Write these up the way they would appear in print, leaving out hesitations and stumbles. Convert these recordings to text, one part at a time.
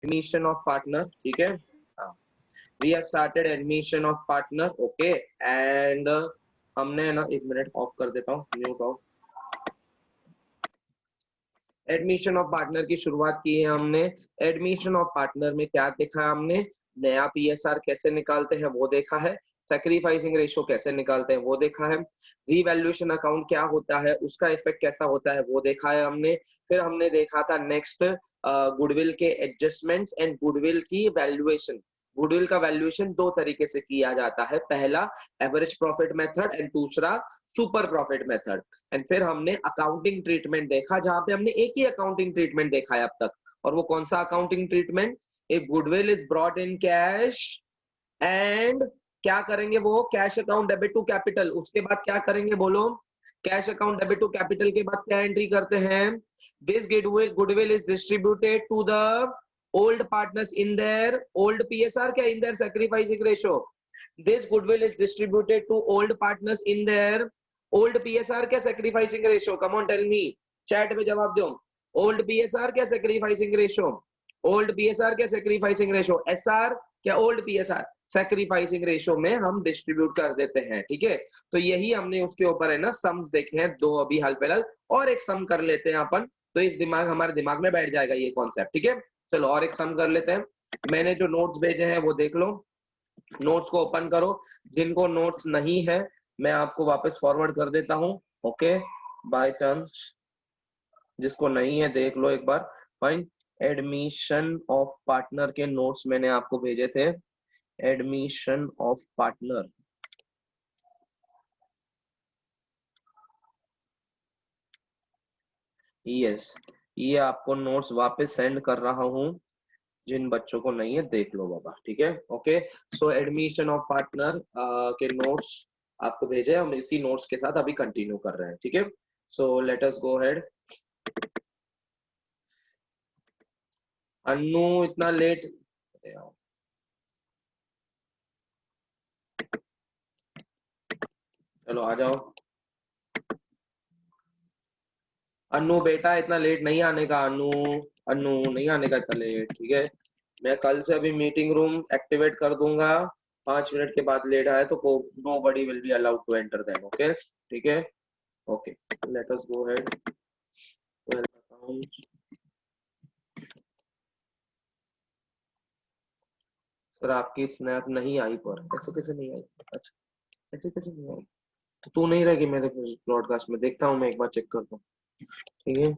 Admission of partner, ठीक है। We have started admission of partner, okay. And हमने ना, एक मिनट ऑफ कर देता हूँ, mute off. Admission of partner की शुरुआत की है हमने। एडमिशन ऑफ पार्टनर में क्या देखा है हमने? नया पीएसआर कैसे निकालते हैं वो देखा है, सैक्रिफाइसिंग रेशियो कैसे निकालते हैं वो देखा है, रीवैल्यूएशन अकाउंट क्या होता है, उसका इफेक्ट कैसा होता है वो देखा है हमने। फिर हमने देखा था नेक्स्ट गुडविल के एडजस्टमेंट्स एंड गुडविल की वैल्यूएशन। गुडविल का वैल्यूएशन दो तरीके से किया जाता है, पहला एवरेज प्रॉफिट मेथड एंड दूसरा सुपर प्रॉफिट मेथड। एंड फिर हमने अकाउंटिंग ट्रीटमेंट देखा, जहां पे हमने एक ही अकाउंटिंग ट्रीटमेंट देखा है अब तक, और वो कौन सा अकाउंटिंग ट्रीटमेंट? एक goodwill is brought in cash and क्या करेंगे वो? Cash account debit to capital. उसके बाद क्या करेंगे बोलो? Cash account debit to capital के बाद क्या एंट्री करते हैं? This goodwill is distributed to the old partners in their old PSR, क्या in their sacrificing ratio. This goodwill is distributed to old partners in their old PSR, क्या sacrificing ratio? Come on tell me, chat में जवाब दो। Old PSR क्या sacrificing ratio? Old PSR क्या sacrificing ratio? SR क्या old PSR? Sacrificing ratio में हम distribute कर देते हैं, ठीक है। तो यही हमने उसके ऊपर है ना सम्स देखे हैं दो अभी हाल फिलहाल, और एक सम कर लेते हैं अपन, तो इस दिमाग हमारे दिमाग में बैठ जाएगा ये कॉन्सेप्ट, ठीक है। चलो और एक सम कर लेते हैं। मैंने जो नोट्स भेजे हैं वो देख लो, नोट्स को ओपन करो। जिनको नोट्स नहीं है मैं आपको वापस फॉरवर्ड कर देता हूँ, ओके, बाय टर्म्स। जिसको नहीं है देख लो एक बार। फाइन। एडमिशन ऑफ पार्टनर के नोट्स मैंने आपको भेजे थे। एडमिशन ऑफ पार्टनर, यस, ये आपको नोट्स वापस सेंड कर रहा हूँ। जिन बच्चों को नहीं है देख लो बाबा, ठीक है, okay. So admission of partner के नोट्स आपको भेजे, हम इसी नोट्स के साथ अभी कंटिन्यू कर रहे हैं, ठीक है। So let us go head. Annu इतना लेट, चलो आ जाओ। अन्नू बेटा इतना लेट नहीं आने का, अन्नू, अन्नू नहीं आने का इतना लेट, ठीक है। मैं कल से अभी मीटिंग रूम एक्टिवेट कर दूंगा। 5 मिनट के बाद लेट आए तो nobody will be allowed to enter then, okay, ठीक है, okay. Let us go head. Sir आपकी स्नैप नहीं आई, पर ऐसे कैसे नहीं आई? अच्छा, ऐसे कैसे नहीं आई? तो तू नहीं रहेगी मेरे ब्रॉडकास्ट में, देखता हूँ मैं एक बार चेक करता हूँ, ठीक है।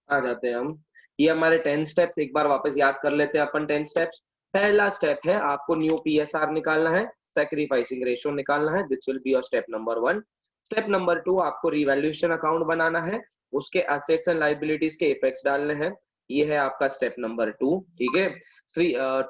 आ जाते हैं हम। ये हमारे 10 स्टेप्स एक बार वापस याद कर लेते हैं अपन। 10 स्टेप्स, पहला स्टेप है आपको न्यू पीएसआर निकालना है, सैक्रिफाइसिंग रेशियो निकालना है, this will be your step number 1। Step number 2 आपको रिवैल्यूएशन अकाउंट बनाना है, उसके एसेट्स एंड लायबिलिटीज के इफेक्ट्स डालने हैं, ये है आपका स्टेप नंबर 2, ठीक है।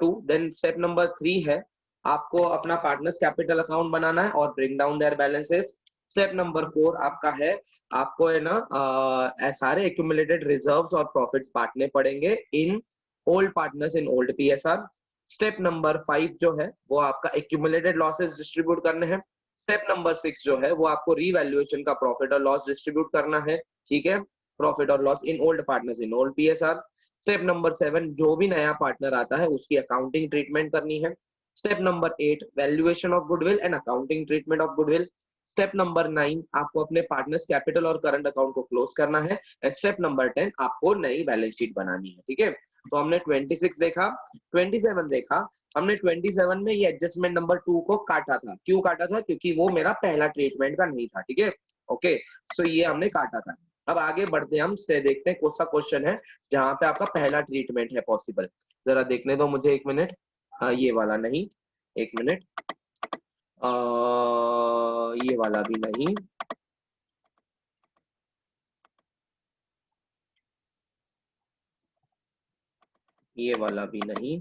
2 देन स्टेप नंबर 3 है आपको अपना पार्टनर्स कैपिटल अकाउंट बनाना है और bring down their balances. Step number 4 आपका है, आपको है ना सारे एक्यूमुलेटेड रिजर्व्स और प्रॉफिट्स बांटने पड़ेंगे in old partners in old PSR. Step number 5 जो है वो आपका एक्यूमुलेटेड लॉसेस डिस्ट्रीब्यूट करने हैं। स्टेप नंबर 6 जो है वो आपको रीवैल्यूएशन का प्रॉफिट और लॉस डिस्ट्रीब्यूट करना है, ठीक है, प्रॉफिट और loss in old partners in old PSR. Step number 7 जो भी नया पार्टनर आता है उसकी अकाउंटिंग ट्रीटमेंट करनी है। Step number 8 valuation of goodwill and accounting treatment of goodwill. Step number 9 आपको अपने पार्टनर्स कैपिटल और करंट अकाउंट को क्लोज करना है। स्टेप नंबर 10 आपको नई बैलेंस शीट बनानी है, ठीक है। तो हमने 26 देखा, 27 देखा। हमने 27 में ये एडजस्टमेंट नंबर 2 को काटा था। क्यों काटा था? क्योंकि वो मेरा पहला ट्रीटमेंट का नहीं था। ठीक है, ओके, तो ये हमने काटा था। अब आगे बढ़ते हैं, हम से देखते हैं कौन सा क्वेश्चन है जहां पे आपका पहला ट्रीटमेंट है पॉसिबल। जरा देखने दो मुझे 1 मिनट। ये वाला नहीं, 1 मिनट, ये वाला भी नहीं, ये वाला भी नहीं,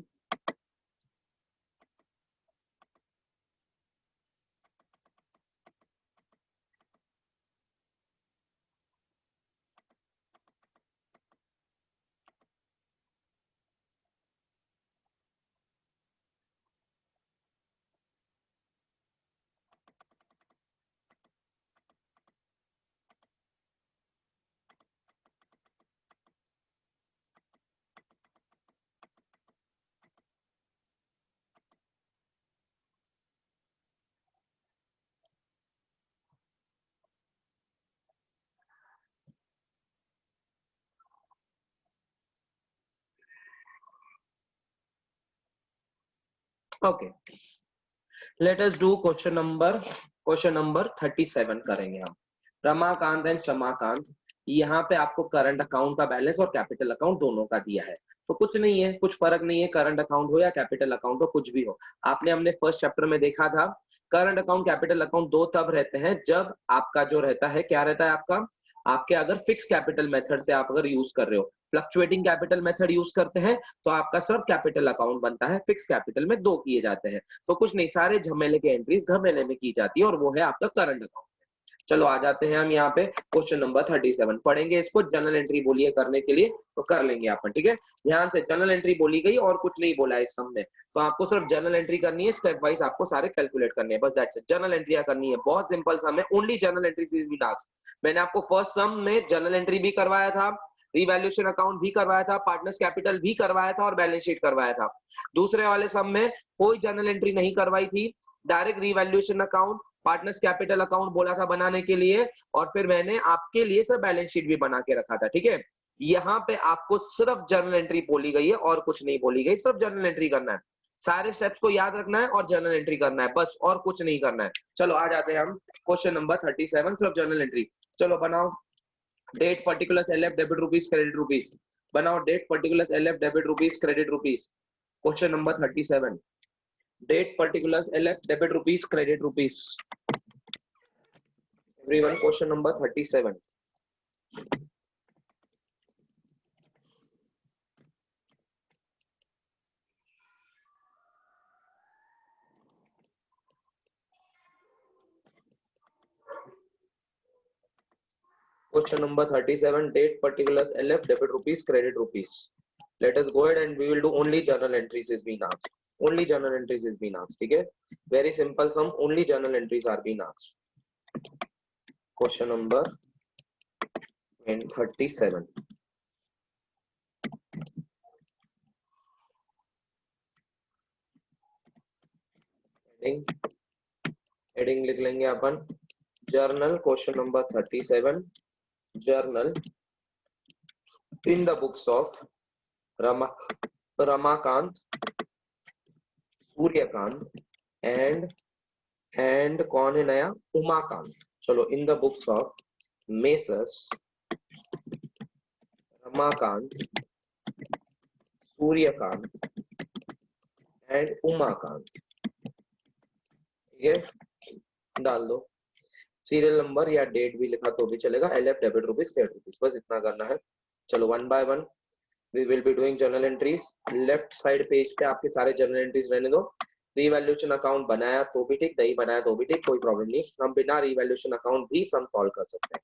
okay. Let us do question number 37 करेंगे हम। रमाकांत एंड शमाकांत, यहाँ पे आपको करंट अकाउंट का बैलेंस और कैपिटल अकाउंट दोनों का दिया है। तो कुछ नहीं है, कुछ फर्क नहीं है, करंट अकाउंट हो या कैपिटल अकाउंट हो, कुछ भी हो। आपने हमने फर्स्ट चैप्टर में देखा था, करंट अकाउंट कैपिटल अकाउंट दो तब रहते हैं जब आपका जो रहता है, क्या रहता है आपका, आपके अगर फिक्स कैपिटल मेथड से आप अगर यूज कर रहे हो, फ्लक्चुएटिंग कैपिटल मेथड यूज करते हैं तो आपका सिर्फ कैपिटल अकाउंट बनता है, फिक्स कैपिटल में दो किए जाते हैं। तो कुछ नहीं, सारे झमेले के एंट्रीज घमेले में की जाती है और वो है आपका करंट अकाउंट। चलो आ जाते हैं हम यहाँ पे क्वेश्चन नंबर 37 पढ़ेंगे। इसको जनरल एंट्री बोलिए करने के लिए, तो कर लेंगे अपन। ठीक है, ध्यान से, जनरल एंट्री बोली गई और कुछ नहीं बोला है इस सम में, तो आपको सिर्फ जनरल एंट्री करनी है, स्टेप वाइज आपको सारे कैलकुलेट करने हैं, बस दैट्स इट। जनरल एंट्री करनी है, बहुत सिंपल सम है, only general entry is been asked. मैंने आपको फर्स्ट सम में जनरल एंट्री भी करवाया था, रिवैल्यूएशन अकाउंट भी करवाया था, पार्टनर्स कैपिटल भी करवाया था और बैलेंस शीट करवाया था। दूसरे वाले सम में कोई जनरल एंट्री नहीं करवाई थी, direct revaluation account, partners capital account बोला था बनाने के लिए, और फिर मैंने आपके लिए सर बैलेंस शीट भी बना के रखा था। ठीक है, यहाँ पे आपको सिर्फ जर्नल एंट्री बोली गई है और कुछ नहीं बोली गई, सिर्फ जर्नल एंट्री करना है, सारे स्टेप्स को याद रखना है और जर्नल एंट्री करना है, बस और कुछ नहीं करना है। चलो आ जाते हैं हम क्वेश्चन नंबर 37, सिर्फ जर्नल एंट्री। चलो बनाओ, date particular LF debit rupees credit rupees, बनाओ date particular LF debit rupees credit rupees. Question number 37, date particular LF debit rupees credit rupees. Everyone, question number 37. Question number 37, date particulars LF debit rupees credit rupees. Let us go ahead and we will do only journal entries is being asked. Only journal entries is being asked. ठीक है, very simple sum, only journal entries are being asked. Question number 37. Heading, heading लिख लेंगे अपन, journal. Question number 37, journal in the books of Ramakant, Suryakant and कौन है नया, उमाकांत। चलो, in the books of messrs Ramakant, Suryakant and Umakant. ठीक है, डाल दो सीरियल नंबर या डेट भी लिखा तो भी चलेगा, LF debit rupees credit rupees, बस इतना करना है। चलो one by one we will be doing journal entries. Left side page पे आपके सारे जर्नल एंट्रीज रहने दो। रिवैल्यूएशन अकाउंट बनाया तो भी ठीक, नहीं बनाया तो भी ठीक, कोई प्रॉब्लम नहीं, हम बिना रिवैल्यूएशन अकाउंट भी सम सॉल्व कर सकते हैं,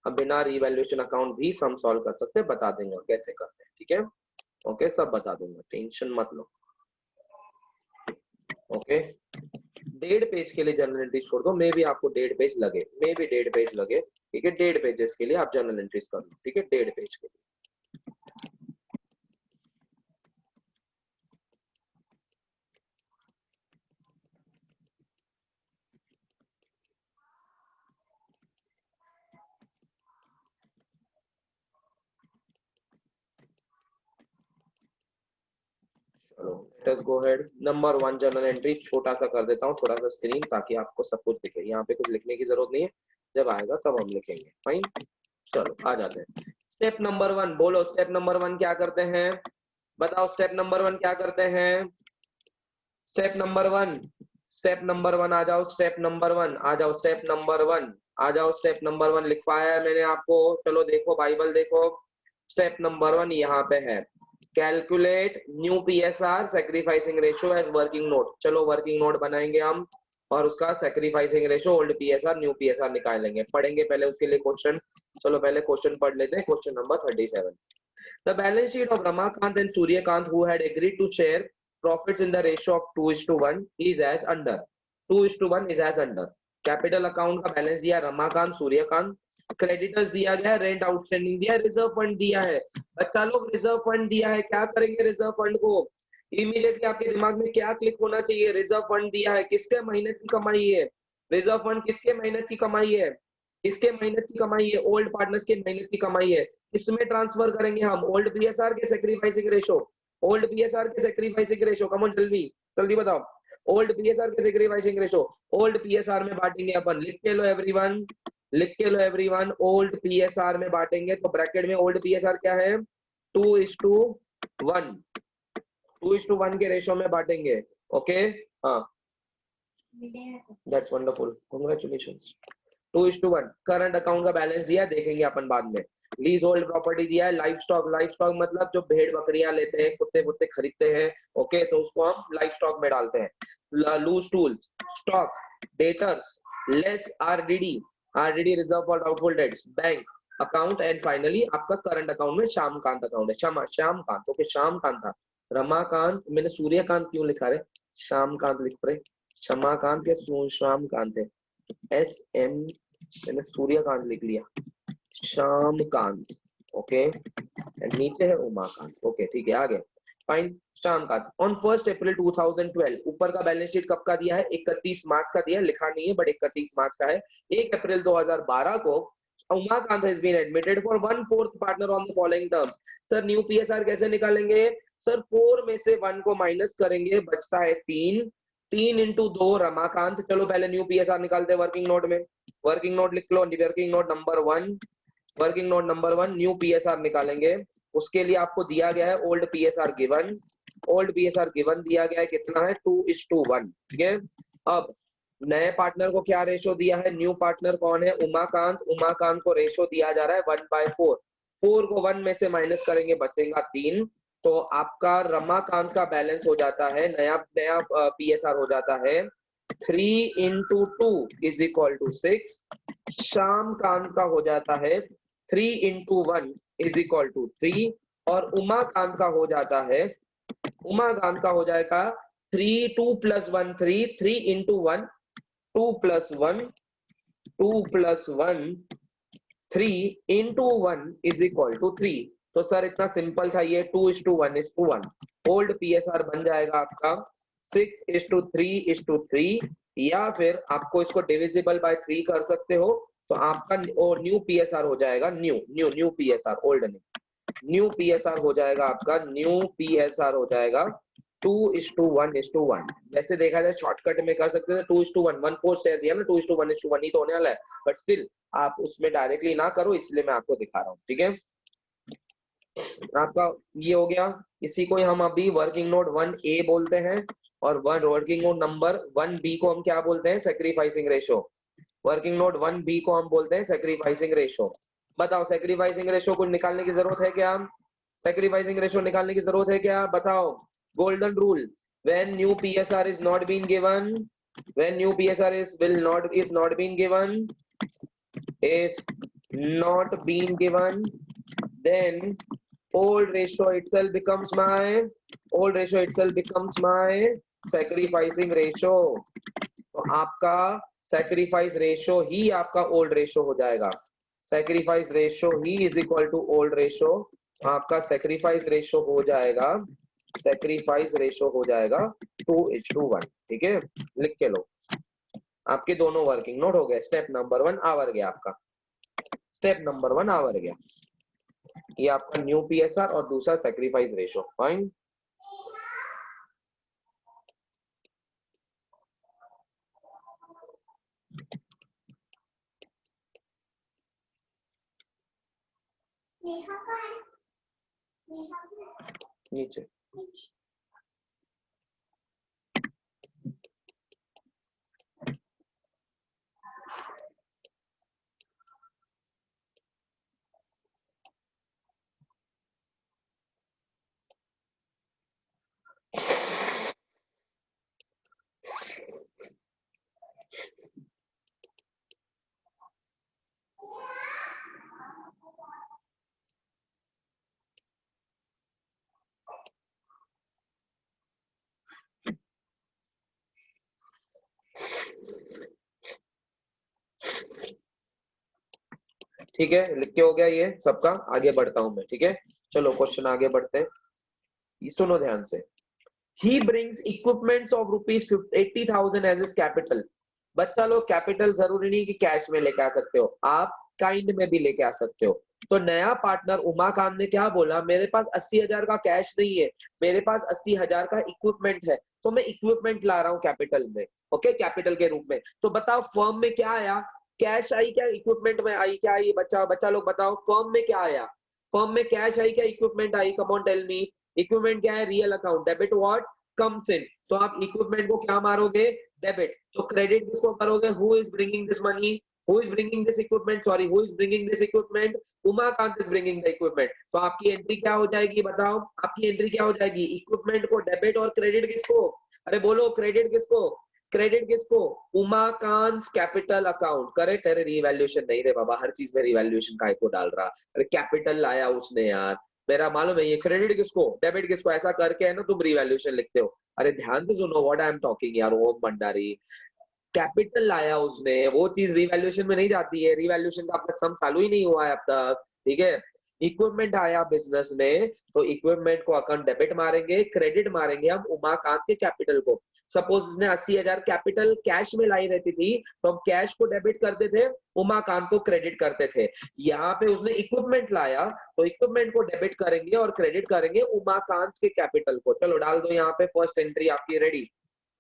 हम बिना रिवैल्यूएशन अकाउंट भी सम सॉल्व कर सकते हैं, बता देंगे कैसे करते हैं। ठीक है, ओके, सब बता दूंगा, टेंशन मत लो। ओके, 1.5 पेज के लिए जर्नल एंट्रीज छोड़ दो, मे भी आपको 1.5 पेज लगे, मे भी 1.5 पेज लगे। ठीक है, 1.5 पेजेस के लिए आप जर्नल एंट्रीज कर लो। ठीक है, 1.5 पेज के लिए। चलो late us go head. Number 1 journal entry छोटा सा कर देता हूँ थोड़ा सा स्क्रीन, ताकि आपको सब कुछ दिखे। यहाँ पे कुछ लिखने की जरूरत नहीं है, जब आएगा तब हम लिखेंगे। फाइन, चलो आ जाते हैं। स्टेप नंबर 1 बोलो, स्टेप नंबर 1 क्या करते हैं? बताओ स्टेप नंबर 1 क्या करते हैं? स्टेप नंबर 1, स्टेप नंबर 1 आ जाओ, स्टेप नंबर 1 आ जाओ, स्टेप नंबर 1 आ जाओ, स्टेप नंबर 1 लिखवाया है मैंने आपको। चलो देखो बाइबल देखो, स्टेप नंबर 1 यहाँ पे है, calculate new PSR sacrificing ratio as working note. चलो वर्किंग नोट बनाएंगे हम और उसका sacrificing ratio old PSR new PSR निकालेंगे। पढ़ेंगे पहले उसके लिए क्वेश्चन। चलो पहले क्वेश्चन पढ़ लेते हैं, question number 37। The balance sheet of Ramakant and Suryakant, who had agreed to share profits in the ratio of 2:1, is as under. 2:1 is as under. Capital account का बैलेंस दिया रमाकांत सूर्यकांत, क्रेडिटर्स दिया गया, rent outstanding दिया, reserve fund दिया है। बच्चा लोग reserve fund दिया है, क्या करेंगे रिजर्व फंड को? इमीडिएटली आपके दिमाग में क्या क्लिक होना चाहिए? रिजर्व फंड दिया है, किसके मेहनत की कमाई है? रिजर्व फंड किसके मेहनत की कमाई है? किसके मेहनत की कमाई है? ओल्ड पार्टनर्स के मेहनत की कमाई है। इसमें ट्रांसफर करेंगे हम ओल्ड पीएसआर के सैक्रिफाइसिंग रेशो, ओल्ड पीएसआर के सैक्रिफाइसिंग रेशो। कम ऑन जल्दी जल्दी बताओ, ओल्ड पीएसआर के सैक्रिफाइसिंग रेशो ओल्ड पीएसआर में बांटेंगे अपन। लिख के लो एवरीवन, लिख के लो एवरीवन, ओल्ड पीएसआर में बांटेंगे। तो ब्रैकेट में ओल्ड पीएसआर क्या है? 2:1, 2:1 के रेशो में बांटेंगे। ओके, हाँ that's wonderful, congratulations. 2:1 current account का बैलेंस दिया, देखेंगे अपन बाद में। लीज होल्ड प्रॉपर्टी दिया है, लाइफ स्टॉक, लाइफ स्टॉक मतलब जो भेड़ बकरियां लेते हैं, कुत्ते कुत्ते खरीदते हैं, ओके, तो उसको हम लाइफ स्टॉक में डालते हैं। Loose tools, stock, debtors, less RDD, RDD reserve for doubtful debts, bank account, and finally आपका करंट अकाउंट में श्यामकांत अकाउंट है। श्यामकांत, ओके श्यामकांत था, रमाकांत, मैंने सूर्यकांत क्यों लिखा रहे, श्यामकांत लिख रहे, क्षमाकांत के श्यामकांत है, एस एम, मैंने सूर्यकांत लिख लिया, श्यामकांत, ओके, नीचे है उमाकांत, ओके ठीक है आगे। फाइन, श्यामकांत ऑन 1 अप्रैल 2012, ऊपर का बैलेंस शीट कब का दिया है? 31 मार्च का दिया है, लिखा नहीं है बट 31 मार्च का है। 1 अप्रैल 2012 को Umakant has been admitted for 1/4 partner on the following terms. Sir new PSR कैसे निकालेंगे? सर 4 में से 1 को माइनस करेंगे, बचता है 3, 3 इंटू 2 रमाकांत। चलो पहले न्यू पीएसआर निकालते हैं वर्किंग नोट में, वर्किंग नोट लिख लो, working note number 1, working note number 1 new PSR निकालेंगे। उसके लिए आपको दिया गया है old PSR given, old PSR given दिया गया है, कितना है? 2:1, ठीक है। अब नए पार्टनर को क्या रेशो दिया है? न्यू पार्टनर कौन है? उमाकांत, उमाकांत को रेशो दिया जा रहा है 1/4, 4 को 1 में से माइनस करेंगे, बचेगा 3, तो आपका रमाकांत का बैलेंस हो जाता है, नया नया पीएसआर हो जाता है 3 into 2 is equal to 6, Shyamkant का हो जाता है 3 into 1 is equal to 3, और उमाकांत का हो जाता है, उमाकांत का हो जाएगा 3, 2 plus 1 3, 3 into 1 2 plus 1, 2 plus 1 3 into 1 is equal to 3। तो सर इतना सिंपल था ये, 2:1:1, ओल्ड पीएसआर बन जाएगा आपका 6:3:3, या फिर आपको इसको डिविजिबल बाय 3 कर सकते हो, तो आपका और न्यू पीएसआर हो जाएगा, न्यू पीएसआर, ओल्ड नहीं, न्यू पीएसआर हो जाएगा आपका, न्यू पीएसआर हो जाएगा 2:1:1। जैसे देखा जाए शॉर्टकट में कर सकते थे 2:1, 1/4 शेयर दिया ना, 2:1:1 ही तो होने वाला है, बट स्टिल आप उसमें डायरेक्टली ना करो, इसलिए मैं आपको दिखा रहा हूँ, ठीक है। आपका ये हो गया, इसी को हम अभी वर्किंग नोट 1A बोलते हैं, और वर्किंग नोट नंबर 1B को हम क्या बोलते हैं? Sacrificing ratio. Working note 1B को हम बोलते हैं सैक्रिफाइसिंग रेशो। बताओ सैक्रिफाइसिंग रेशो को निकालने की जरूरत है क्या? सैक्रिफाइसिंग रेशो निकालने की जरूरत है क्या? बताओ, golden rule, when new PSR is not being given, when new PSR is not being given, is not being given, then old ratio itself becomes my sacrificing ratio। तो आपका सैक्रिफाइस रेशो ही आपका old ratio हो जाएगा, sacrifice ratio ही is equal to old ratio. आपका sacrifice ratio हो जाएगा, sacrifice ratio हो जाएगा 2:1, ठीक है, लिख के लो। आपके दोनों वर्किंग नोट हो गए, स्टेप नंबर 1 आवर गया आपका, स्टेप नंबर 1 आवर गया, ये आपका न्यू पीएसआर और दूसरा सैक्रिफाइस रेशो। फाइन, नीचे ठीक है, लिख के हो गया ये सबका। आगे बढ़ता हूं मैं, ठीक है। चलो क्वेश्चन आगे बढ़ते हैं, सुनो ध्यान से। He brings equipments of rupees 80,000 as his capital। बच्चा लोग, कैपिटल जरूरी नहीं कि कैश में लेके आ सकते हो, आप काइंड में भी लेके आ सकते हो। तो नया पार्टनर उमाकांत ने क्या बोला, मेरे पास 80,000 का कैश नहीं है, मेरे पास 80,000 का इक्विपमेंट है, तो मैं इक्विपमेंट ला रहा हूँ कैपिटल में। ओके, कैपिटल के रूप में। तो बताओ फर्म में क्या आया, कैश आई क्या इक्विपमेंट में आई, क्या आई बच्चा बच्चा लोग बताओ, फर्म में क्या आया, फर्म में कैश आई क्या इक्विपमेंट आई, come on tell me. Equipment क्या है, real account, debit what comes in, तो आप इक्विपमेंट को क्या मारोगे, डेबिट। तो क्रेडिट किसको करोगे, who is bringing this money, who is bringing this equipment, sorry who is bringing this equipment, Umakant is bringing the equipment. तो आपकी एंट्री क्या हो जाएगी बताओ, आपकी एंट्री क्या हो जाएगी, इक्विपमेंट को डेबिट और क्रेडिट किसको, अरे बोलो क्रेडिट किसको, क्रेडिट किसको, उमाकांत कैपिटल अकाउंट। करेक्ट। अरे रिवैल्यूएशन नहीं रे बाबा, हर चीज में रिवैल्यूएशन काय को डाल रहा, अरे कैपिटल लाया उसने यार, मेरा मालूम है ये क्रेडिट किसको डेबिट किसको, ऐसा करके है ना तुम रिवैल्यूएशन लिखते हो। अरे ध्यान से सुनो व्हाट आई एम टॉकिंग यार, ओम भंडारी। कैपिटल लाया उसने, वो चीज रिवैल्यूएशन में नहीं जाती है, रिवैल्यूएशन का अपना सम चालू ही नहीं हुआ है अब तक, ठीक है। इक्विपमेंट आया बिजनेस में, तो इक्विपमेंट को अकाउंट डेबिट मारेंगे, क्रेडिट मारेंगे हम उमाकांत के कैपिटल को। सपोज इसने 80,000 कैपिटल कैश में लाई रहती थी, तो हम कैश को डेबिट करते थे, उमाकांत को क्रेडिट करते थे। यहाँ पे उसने इक्विपमेंट लाया, तो इक्विपमेंट को डेबिट करेंगे और क्रेडिट करेंगे उमाकांत के कैपिटल को। चलो डाल दो यहाँ पे, फर्स्ट एंट्री आपकी रेडी,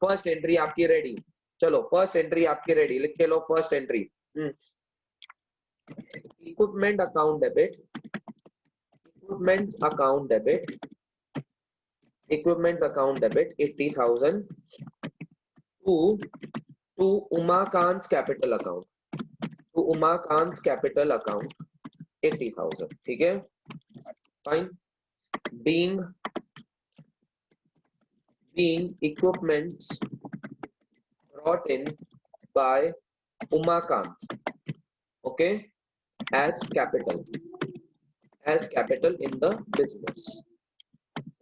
फर्स्ट एंट्री आपकी रेडी। चलो फर्स्ट एंट्री आपकी रेडी, लिख के लो first entry. Equipment account debit, equipment account debit, equipment account debit 80,000 to Umakant capital account, to Umakant capital account 80,000, ठीक है fine. Being equipments brought in by Umakant, okay, as capital in the business।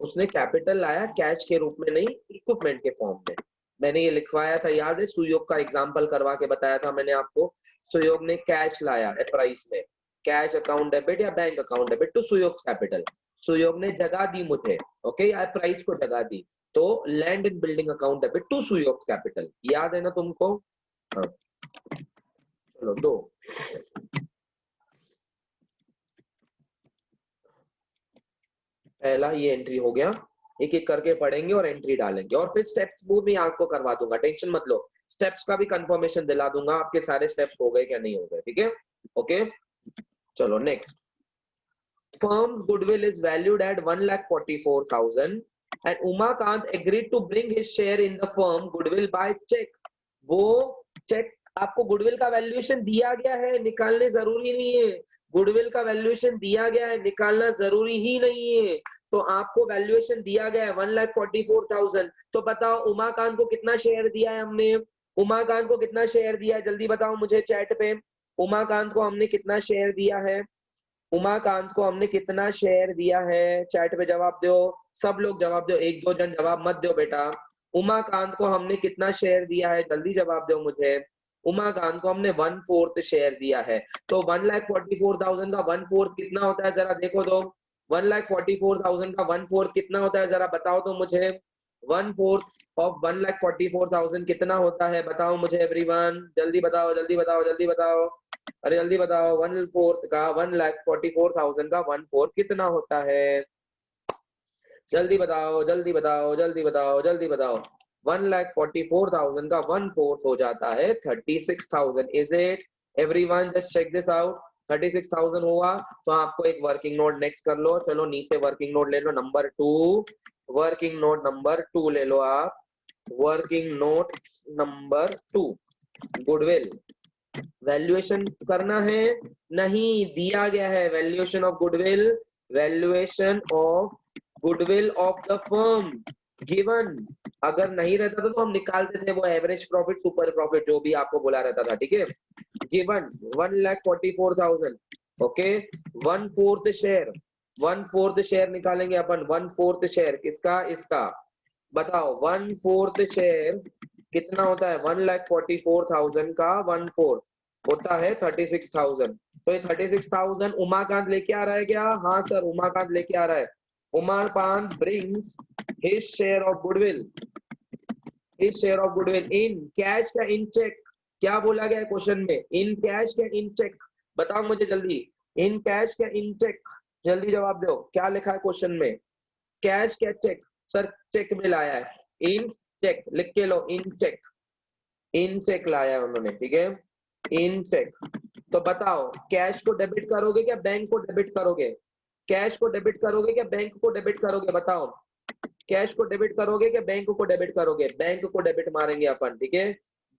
उसने capital लाया cash के रूप में नहीं, equipment के form में। मैंने ये लिखवाया था, याद है, सुयोग का एग्जांपल करवा के बताया था मैंने आपको। सुयोग ने कैश लाया प्राइस में, कैश अकाउंट डेबिट या bank account debit to Suyog capital. सुयोग ने जगह दी मुझे, ओके, या प्राइस को जगह दी, तो land in building account debit to Suyog capital. याद है ना तुमको? हाँ चलो दो। पहला ये एंट्री हो गया, एक एक करके पढ़ेंगे और एंट्री डालेंगे, और फिर स्टेप्स वो भी आपको करवा दूंगा, टेंशन मत लो, स्टेप्स का भी कंफर्मेशन दिला दूंगा, आपके सारे स्टेप्स हो गए क्या नहीं हो गए, ठीक है। ओके चलो next. Firm goodwill is valued at 1,44,000 and Umakant agreed to bring his share in the firm goodwill by check। वो चेक, आपको गुडविल का वैल्यूएशन दिया गया है, निकालने जरूरी नहीं है, गुडविल का वैल्यूएशन दिया गया है, निकालना जरूरी ही नहीं है। तो आपको वैल्यूएशन दिया गया है 1,44,000, तो बताओ उमाकांत को कितना शेयर दिया है हमने, उमाकांत को कितना शेयर दिया है, जल्दी बताओ मुझे चैट पे, उमाकांत को हमने कितना शेयर दिया है, उमाकांत को हमने कितना शेयर दिया है, चैट पे जवाब दो, सब लोग जवाब दो, एक दो जन जवाब मत दो बेटा। उमाकांत को हमने कितना शेयर दिया है, जल्दी जवाब दो मुझे। उमाकांत को हमने 1/4 शेयर दिया है, तो 1,44,000 का 1/4 कितना होता है जरा देखो तो, 1,44,000 का 1/4 कितना होता है जरा बताओ तो मुझे, 1/4 ऑफ 1,44,000 कितना होता है बताओ मुझे एवरीवन, जल्दी बताओ जल्दी बताओ जल्दी बताओ, अरे जल्दी बताओ, 1/4 का 1,44,000 का 1/4 कितना होता है, जल्दी बताओ जल्दी बताओ जल्दी बताओ जल्दी बताओ। 1,44,000 का 1/4 हो जाता है 36,000। Is it everyone? Just check this out, 36,000 हुआ तो आपको एक वर्किंग नोट नेक्स्ट कर लो। चलो नीचे वर्किंग नोट ले लो नंबर 2, वर्किंग नोट नंबर 2 ले लो आप, working note number 2, goodwill. Valuation करना है, नहीं दिया गया है valuation of goodwill, valuation of goodwill of the firm given. अगर नहीं रहता था तो हम निकालते थे वो एवरेज प्रॉफिट सुपर प्रॉफिट जो भी आपको बोला रहता था, ठीक है। Given 1,44,000, okay. 1/4 शेयर, 1/4 शेयर निकालेंगे अपन, 1/4 शेयर किसका, इसका। बताओ 1/4 शेयर कितना होता है, 1,44,000 का 1/4 होता है 36,000। तो ये 36,000 उमाकांत लेके आ रहा है क्या? हाँ सर, उमाकांत लेके आ रहा है। Umakant brings his share of goodwill, his share of goodwill in cash या इन चेक। क्या बोला गया है क्वेश्चन में, इन कैश या इन चेक? बताओ मुझे जल्दी, इन कैश या इन चेक? जल्दी जवाब दो, क्या लिखा है क्वेश्चन में, कैश क्या चेक? सर चेक में लाया है, इन चेक लिख के लो, इन चेक, इन चेक लाया है उन्होंने, ठीक है, इन चेक। तो बताओ कैश को डेबिट करोगे क्या बैंक को डेबिट करोगे? कैश को डेबिट करोगे क्या बैंक को डेबिट करोगे? बताओ कैश को डेबिट करोगे क्या बैंक को डेबिट करोगे? बैंक को डेबिट मारेंगे अपन, ठीक है,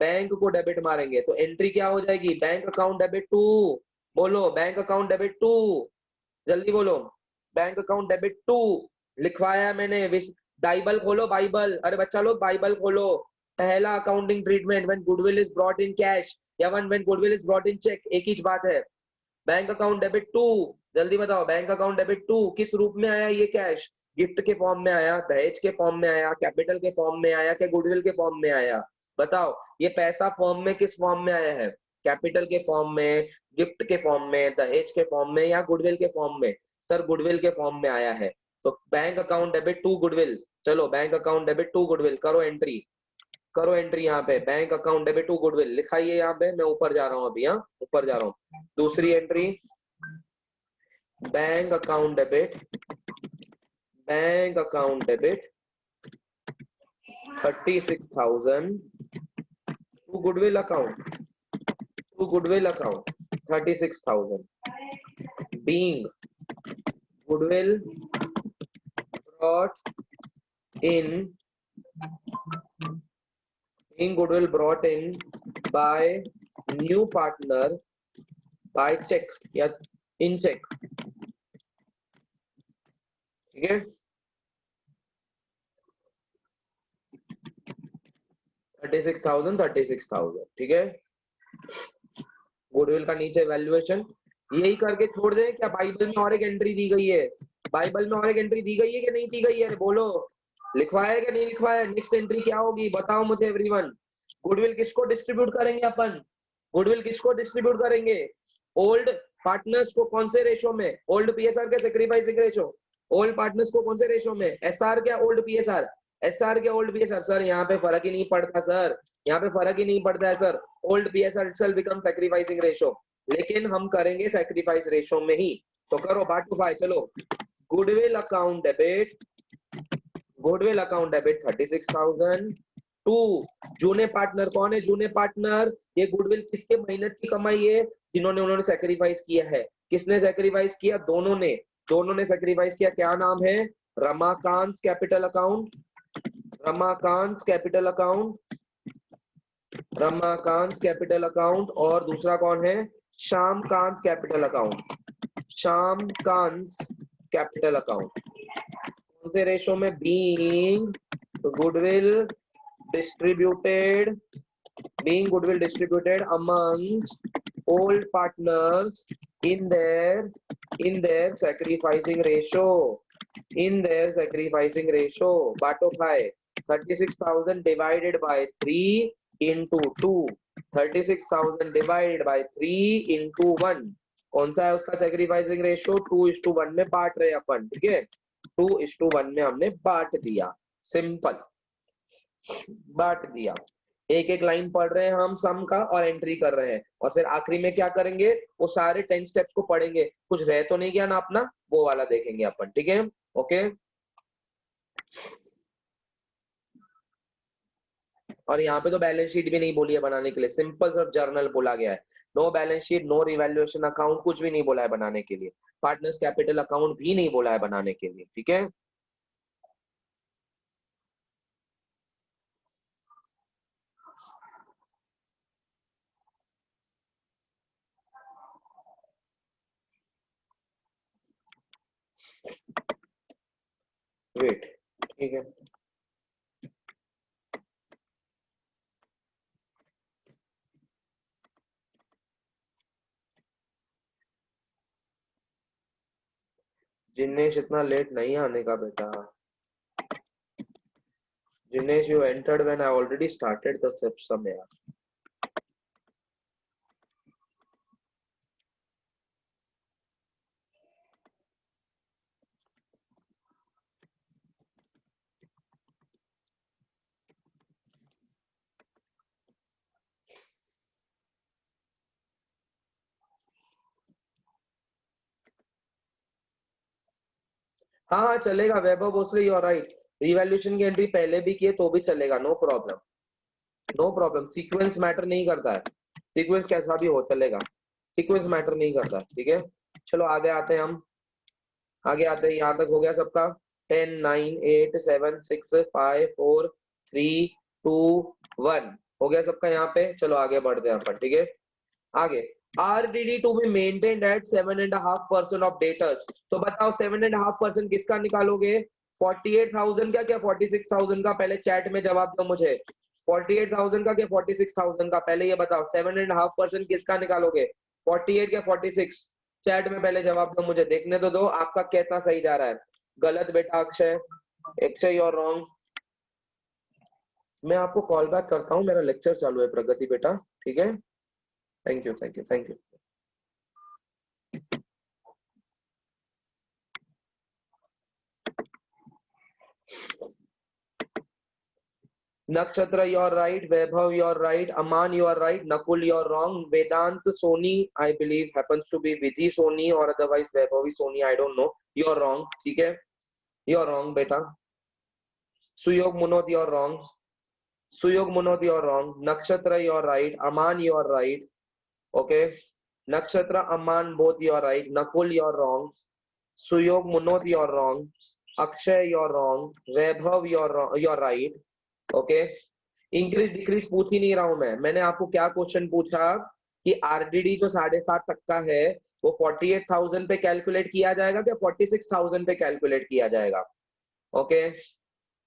बैंक को डेबिट मारेंगे। तो एंट्री क्या हो जाएगी, बैंक अकाउंट डेबिट टू, बोलो बैंक अकाउंट डेबिट टू, जल्दी बोलो, बैंक अकाउंट डेबिट टू लिखवाया मैंने। बाइबल खोलो बाइबल, अरे बच्चा लोग बाइबल खोलो। पहला accounting treatment when goodwill is brought in cash या when goodwill is brought in cheque, एक ही बात है। बैंक अकाउंट डेबिट टू, जल्दी बताओ बैंक अकाउंट डेबिट टू किस रूप में आया ये कैश? गिफ्ट के फॉर्म में आया, दहेज के फॉर्म में आया, कैपिटल के फॉर्म में आया, क्या गुडविल के फॉर्म में आया? बताओ ये पैसा फॉर्म में किस फॉर्म में आया है? कैपिटल के फॉर्म में, गिफ्ट के फॉर्म में, दहेज के फॉर्म में या गुडविल के फॉर्म में? सर गुडविल के फॉर्म में आया है। तो bank account debit to goodwill, चलो bank account debit to goodwill करो एंट्री, करो एंट्री यहाँ पे, bank account debit to goodwill लिखाइए यहाँ पे। मैं ऊपर जा रहा हूँ अभी, यहाँ ऊपर जा रहा हूँ। दूसरी entry bank account debit, bank account debit 36,000 to goodwill account, to goodwill account 36,000 being goodwill brought in, being goodwill brought in by new partner by check या in check, ठीक है। 36,000 ठीक है। गुडविल का नीचे वैल्यूएशन यही करके छोड़ दें क्या? बाइबल में और एक एंट्री दी गई है, बाइबल में और एक एंट्री दी गई है कि नहीं दी गई है? बोलो लिखवाया है कि नहीं लिखवाया? नेक्स्ट एंट्री क्या होगी बताओ मुझे एवरीवन। गुडविल किसको डिस्ट्रीब्यूट करेंगे अपन? गुडविल किसको डिस्ट्रीब्यूट करेंगे? ओल्ड पार्टनर्स को कौन से रेशो में? ओल्ड पीएसआर के सैक्रिफाइसिंग रेशो, ओल्ड पार्टनर्स को कौन से रेशो में? एसआर क्या ओल्ड पीएसआर? एसआर क्या ओल्ड पीएसआर? सर यहाँ पे फर्क ही नहीं पड़ता सर, यहाँ पे फर्क ही नहीं पड़ता है sir. Old PSR itself become sacrificing ratio, लेकिन हम करेंगे सैक्रिफाइस रेशो में ही। तो करो बात टू फाइव, चलो goodwill account debit, goodwill account debit 36,000 to Joone partner. कौन है जूने पार्टनर? ये गुडविल किसके मेहनत की कमाई है? जिन्होंने उन्होंने सैक्रिफाइस किया है। किसने सैक्रिफाइस किया? दोनों ने, दोनों ने सैक्रिफाइस किया। क्या नाम है? Ramakant capital account, Ramakant capital account, Ramakant capital account. और दूसरा कौन है? Shyamkant capital account, Shyamkant capital account. कौन से रेशो में? Being goodwill distributed, being goodwill distributed amongst old partners in their sacrificing ratio, in their sacrificing ratio। बाटो खाए 36,000 divided by 3 into 2, 36,000 divided by 3 into 1। कौन सा है उसका सैक्रिफाइसिंग रेशियो? 2:1 में बांट रहे अपन, ठीक है, 2:1 में हमने बांट दिया, सिंपल बांट दिया। एक एक लाइन पढ़ रहे हैं हम सम का और एंट्री कर रहे हैं, और फिर आखिरी में क्या करेंगे? वो सारे 10 स्टेप्स को पढ़ेंगे, कुछ रह तो नहीं गया ना अपना, वो वाला देखेंगे अपन, ठीक है। ओके और यहाँ पे तो बैलेंस शीट भी नहीं बोली है बनाने के लिए, सिंपल सिर्फ जर्नल बोला गया है। No balance sheet, no revaluation account, कुछ भी नहीं बोला है बनाने के लिए। पार्टनर्स कैपिटल अकाउंट भी नहीं बोला है बनाने के लिए, ठीक है। वेट, ठीक है। जिनेश इतना लेट नहीं आने का बेटा। Jinesh, you entered when I already started the system यार। हाँ हाँ चलेगा Vaibhav Bhosale, you are right. Revaluation की एंट्री पहले भी किए तो भी चलेगा, no problem, no problem. Sequence matter नहीं करता है, सीक्वेंस कैसा भी हो चलेगा, सीक्वेंस मैटर नहीं करता, ठीक है। चलो आगे आते हैं हम, आगे आते हैं। यहाँ तक हो गया सबका। 10 9 8 7 6 5 4 3 2 1 हो गया सबका यहाँ पे। चलो आगे बढ़ते हैं अपन, ठीक है। आगे, RDD to be maintained at 7.5% of debtors। तो बताओ 7.5% किसका निकालोगे? 48,000 का क्या 46,000 का? पहले चैट में जवाब दो मुझे। 48,000 का क्या 46,000 का? पहले ये बताओ 7.5% किसका निकालोगे? 48 या 46? चैट में पहले जवाब दो मुझे, देखने तो दो आपका कितना सही जा रहा है। गलत बेटा Akshay, Akshay you are wrong. मैं आपको कॉल बैक करता हूँ, मेरा लेक्चर चालू है प्रगति बेटा, ठीक है। Thank you thank you thank you. Nakshatra, you're right. Vaibhav, you're right. Aman, you are right. Nakul, you're wrong. Vedant Soni, I believe, happens to be Vidhi Soni or otherwise Vaibhavi Soni. I don't know. You're wrong. ठीक है? You're wrong, beta. Suyog Munod, you're wrong. Suyog Munod, you're wrong. Nakshatra, you're right. Aman, you're right. Okay. Nakshatra, Aman, both you're right. Nakul, you're wrong. Suyog Munod, you're wrong. Akshay, you're wrong. Vaibhav, you're right. Okay. Increase decrease पूछ ही नहीं रहा हूं मैं। मैंने आपको क्या question पूछा कि आरडीडी जो 7.5% है वो 48,000 पे कैलकुलेट किया जाएगा क्या 46,000 पे कैलकुलेट किया जाएगा? Okay.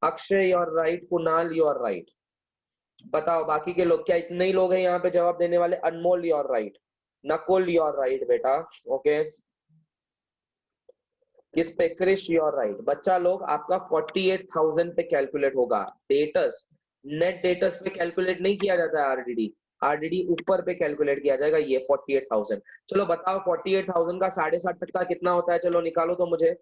Akshay you are right, Kunal you are right. बताओ बाकी के लोग, क्या इतने ही लोग हैं यहाँ पे जवाब देने वाले? Anmol you are right, Nakul you are right बेटा। ओके, किस पे? Krish you are right. बच्चा लोग आपका 48,000 पे कैलकुलेट होगा। डेटर्स, नेट डेटर्स पे कैलकुलेट नहीं किया जाता है आरडीडी, आरडीडी ऊपर पे कैलकुलेट किया जाएगा ये 48,000। चलो बताओ 48,000 का 7.5% कितना होता है? चलो निकालो तो मुझे।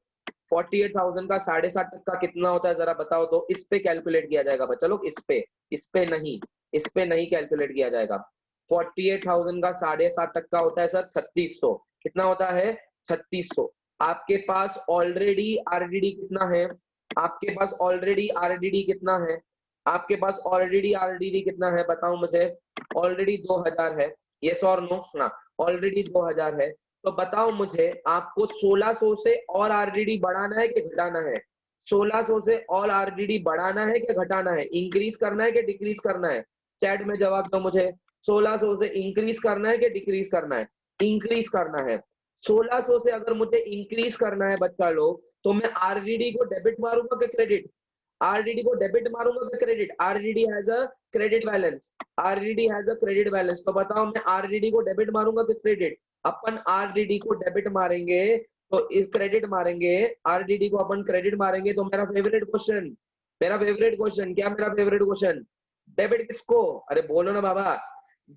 48,000 का 7.5% कितना होता है जरा बताओ तो। इस पे कैलकुलेट किया जाएगा बच्चा लोग, इस पे नहीं, इस पे नहीं कैलकुलेट किया जाएगा। 48,000 का 7.5% होता है सर 3600। कितना होता है? 3600। आपके पास ऑलरेडी आरडीडी कितना है? आपके पास ऑलरेडी आरडीडी कितना है? आपके पास ऑलरेडी आरडीडी कितना है बताओ मुझे। ऑलरेडी 2000 है, यस और नो? ना, ऑलरेडी 2000 है। तो बताओ मुझे आपको 1600 से और आरडीडी बढ़ाना है कि घटाना है? 1600 से और आरडीडी बढ़ाना है कि घटाना है? इंक्रीज करना है कि डिक्रीज करना है? चैट में जवाब दो मुझे। 1600 से इंक्रीज करना है कि डिक्रीज करना है? इंक्रीज करना है। 1600 से अगर मुझे इंक्रीज करना है बच्चा लोग, तो मैं आरडीडी को डेबिट मारूंगा कि क्रेडिट? आरडीडी को डेबिट मारूंगा कि credit? RDD has a credit balance, RDD has a credit balance. तो बताओ मैं आरडीडी को डेबिट मारूंगा कि क्रेडिट? अपन आरडीडी को डेबिट मारेंगे तो इस क्रेडिट मारेंगे, आरडीडी को अपन क्रेडिट मारेंगे। तो मेरा फेवरेट क्वेश्चन, मेरा फेवरेट क्वेश्चन क्या? मेरा फेवरेट क्वेश्चन, डेबिट किसको? अरे बोलो ना बाबा,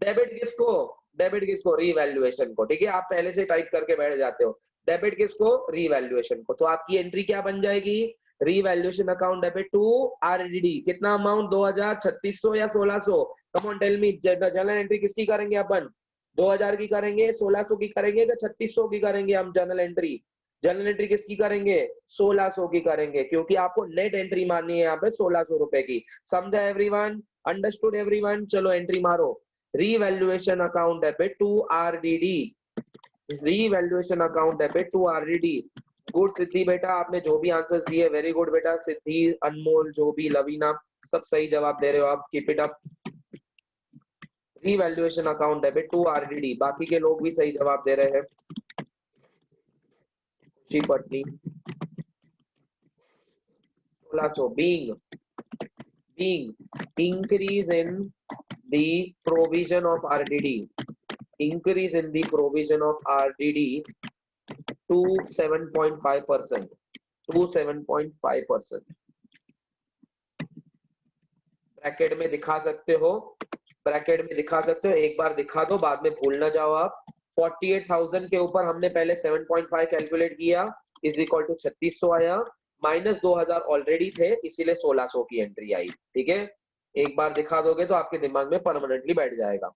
डेबिट किसको? डेबिट किसको? रीवैल्यूएशन को। ठीक है, आप पहले से टाइप करके बैठ जाते हो। डेबिट किसको? रीवैल्यूएशन को। तो आपकी एंट्री क्या बन जाएगी? Revaluation account debit to RDD. कितना अमाउंट? 2000, 3600 या 1600? Come on tell me. General entry किसकी करेंगे अपन? 2000 की करेंगे, 1600 की करेंगे या 3600 की करेंगे हम जनरल एंट्री? जर्नल एंट्री किसकी करेंगे? 1600 की करेंगे, क्योंकि आपको नेट एंट्री मारनी है यहाँ पे 1600 रुपए की। समझा एवरीवन? Understood everyone? चलो एंट्री मारो। Revaluation account debit to RDD, revaluation account debit to RDD. Good Siddhi बेटा, आपने जो भी आंसर्स दिए वेरी गुड बेटा। सिद्धि, अनमोल, जो भी, लवीना, सब सही जवाब दे रहे हो आप, keep it up. Revaluation account debit to RDD, बाकी के लोग भी सही जवाब दे रहे हैं। Patni 1600, being increase in the provision of RDD, increase in the provision of RDD to 7.5%, to 7.5%। Bracket में दिखा सकते हो, ब्रैकेट में दिखा सकते हो, एक बार दिखा दो, बाद में भूल ना जाओ आप। 48,000 के ऊपर हमने पहले 7.5 कैलकुलेट किया, इज इक्वल टू 3600 आया, माइनस 2000 ऑलरेडी थे, इसीलिए 1600 की एंट्री आई। ठीक है, एक बार दिखा दोगे तो आपके दिमाग में परमानेंटली बैठ जाएगा।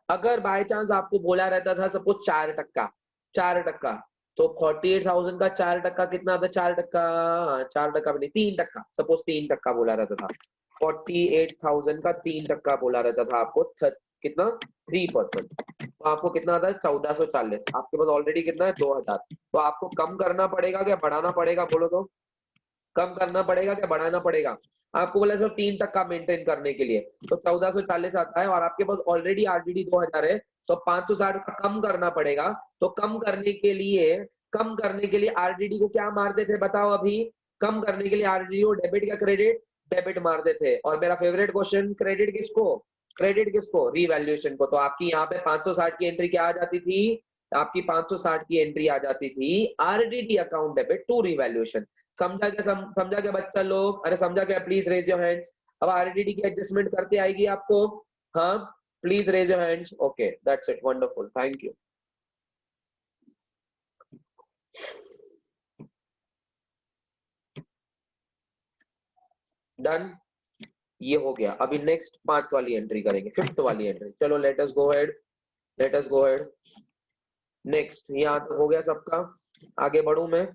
अगर बाय चांस आपको बोला रहता था सपोज 4%, तो 48,000 का 4% कितना था? 4%, 4% भी नहीं, 3%, सपोज 3% बोला रहता था। 48,000 का 3% बोला रहता था आपको, कितना? 3%। तो आपको कितना आता है? 1440। आपके पास ऑलरेडी कितना है? 2000। तो आपको कम करना पड़ेगा क्या बढ़ाना पड़ेगा? बोलो तो, कम करना पड़ेगा क्या बढ़ाना पड़ेगा? आपको बोला सर 3% मेंटेन करने के लिए, तो 1440 आता है, और आपके पास ऑलरेडी आरडीडी 2000 है, तो 560 का कम करना पड़ेगा। तो कम करने के लिए आरडीडी को क्या मारते थे बताओ? अभी कम करने के लिए आरडीडी को डेबिट या क्रेडिट? डेबिट मारते थे। और मेरा फेवरेट क्वेश्चन, क्रेडिट किसको? क्रेडिट किसको? रीवैल्यूएशन को। तो आपकी यहाँ पे 560 की एंट्री क्या आ जाती थी? आपकी 560 की एंट्री आ जाती थी RDD account debit to revaluation. समझा क्या? समझा क्या बच्चा लोग? अरे समझा क्या? Please raise your hands. अब आरडीडी की एडजस्टमेंट करते आएगी आपको? हाँ, please raise your hands. Okay, that's it, wonderful, thank you. Done, ये हो गया। अभी नेक्स्ट 5 वाली एंट्री करेंगे, 5th वाली एंट्री। चलो late us go head, let us go head. Next, यहाँ तक हो गया सबका, आगे बढ़ू मैं।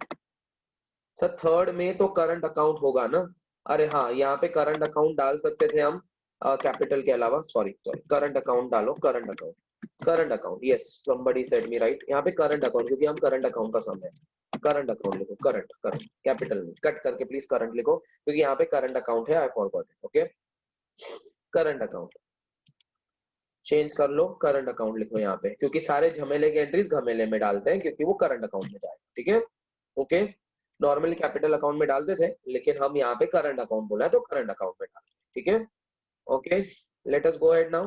सर 3rd में तो करंट अकाउंट होगा ना? अरे हाँ, यहाँ पे करंट अकाउंट डाल सकते थे हम, कैपिटल के अलावा। सॉरी, करंट अकाउंट डालो, current account, yes, somebody said me right. यहाँ पे करंट अकाउंट, क्योंकि हम करंट अकाउंट का सम है। करंट अकाउंट लिखो, करंट कैपिटल में कट करके प्लीज करंट लिखो, क्योंकि यहाँ पे करंट अकाउंट है, I forgot it. Okay, current account change कर लो, करंट अकाउंट लिखो यहाँ पे, क्योंकि सारे झमेले के एंट्रीज घमेले में डालते हैं, क्योंकि वो करंट अकाउंट में जाएगा। ठीक है, ओके। नॉर्मली कैपिटल अकाउंट में डालते थे, लेकिन हम यहाँ पे करंट अकाउंट बोला है, तो करंट अकाउंट में डालते हैं। ठीक है, okay, let us go head now.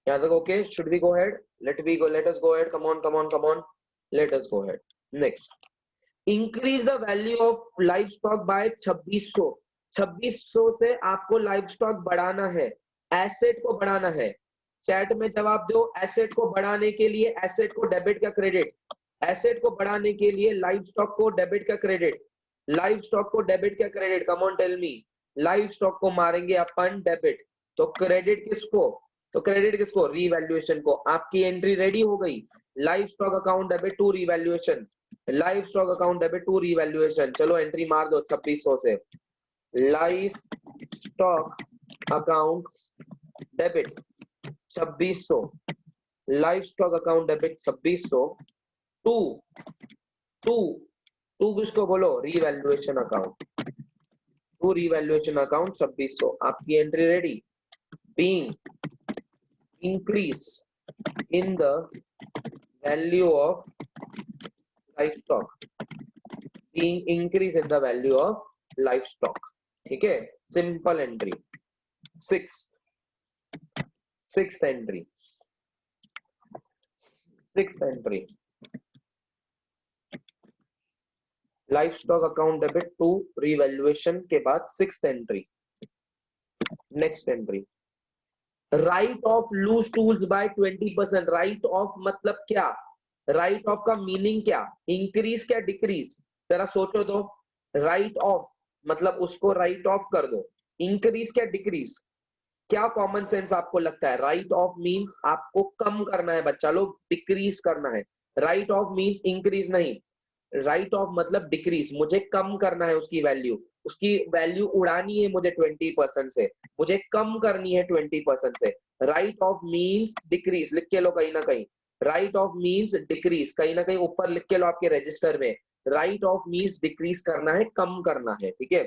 यहाँ तक okay? Should we go head? Let us go head, come on, come on, come on, let us go head. Next, increase the value of livestock by 2600। 2600 से आपको live stock बढ़ाना है, asset को बढ़ाना है। Chat में जवाब दो, एसेट को बढ़ाने के लिए, एसेट को डेबिट का क्रेडिट? एसेट को बढ़ाने के लिए लाइव स्टॉक को डेबिट का क्रेडिट? लाइव स्टॉक को डेबिट का credit? Come on tell me. Livestock को मारेंगे अपन डेबिट, तो क्रेडिट किसको? तो क्रेडिट किसको? रीवैल्यूएशन को। आपकी एंट्री रेडी हो गई, livestock account debit to revaluation, livestock account debit to revaluation. चलो एंट्री मार दो 2600 से, livestock account debit 2600, livestock account debit 2600 to to to किसको बोलो? Revaluation account, to revaluation account 2600। आपकी entry ready, being increase in the value of livestock, being increase in the value of livestock। ठीक है, simple entry. Six entry, livestock account debit to revaluation के बाद 6th एंट्री। Next entry, write off loose tools by 20%। Write off मतलब क्या? Write off का meaning क्या? Increase क्या डिक्रीज? जरा सोचो तो। राइट ऑफ मतलब उसको राइट ऑफ कर दो। इंक्रीज क्या डिक्रीज? क्या कॉमन सेंस आपको लगता है? राइट ऑफ मीन्स आपको कम करना है बच्चा लोग, डिक्रीज करना है। राइट ऑफ मीन्स इंक्रीज नहीं, राइट ऑफ मतलब डिक्रीज, मुझे कम करना है उसकी वैल्यू उड़ानी है मुझे 20% से, मुझे कम करनी है 20% से। राइट ऑफ मीन्स डिक्रीज, लिख के लो कहीं ना कहीं। राइट ऑफ मीन्स डिक्रीज, कहीं ना कहीं ऊपर लिख के लो आपके रजिस्टर में। राइट ऑफ मीन्स डिक्रीज करना है, कम करना है, ठीक है।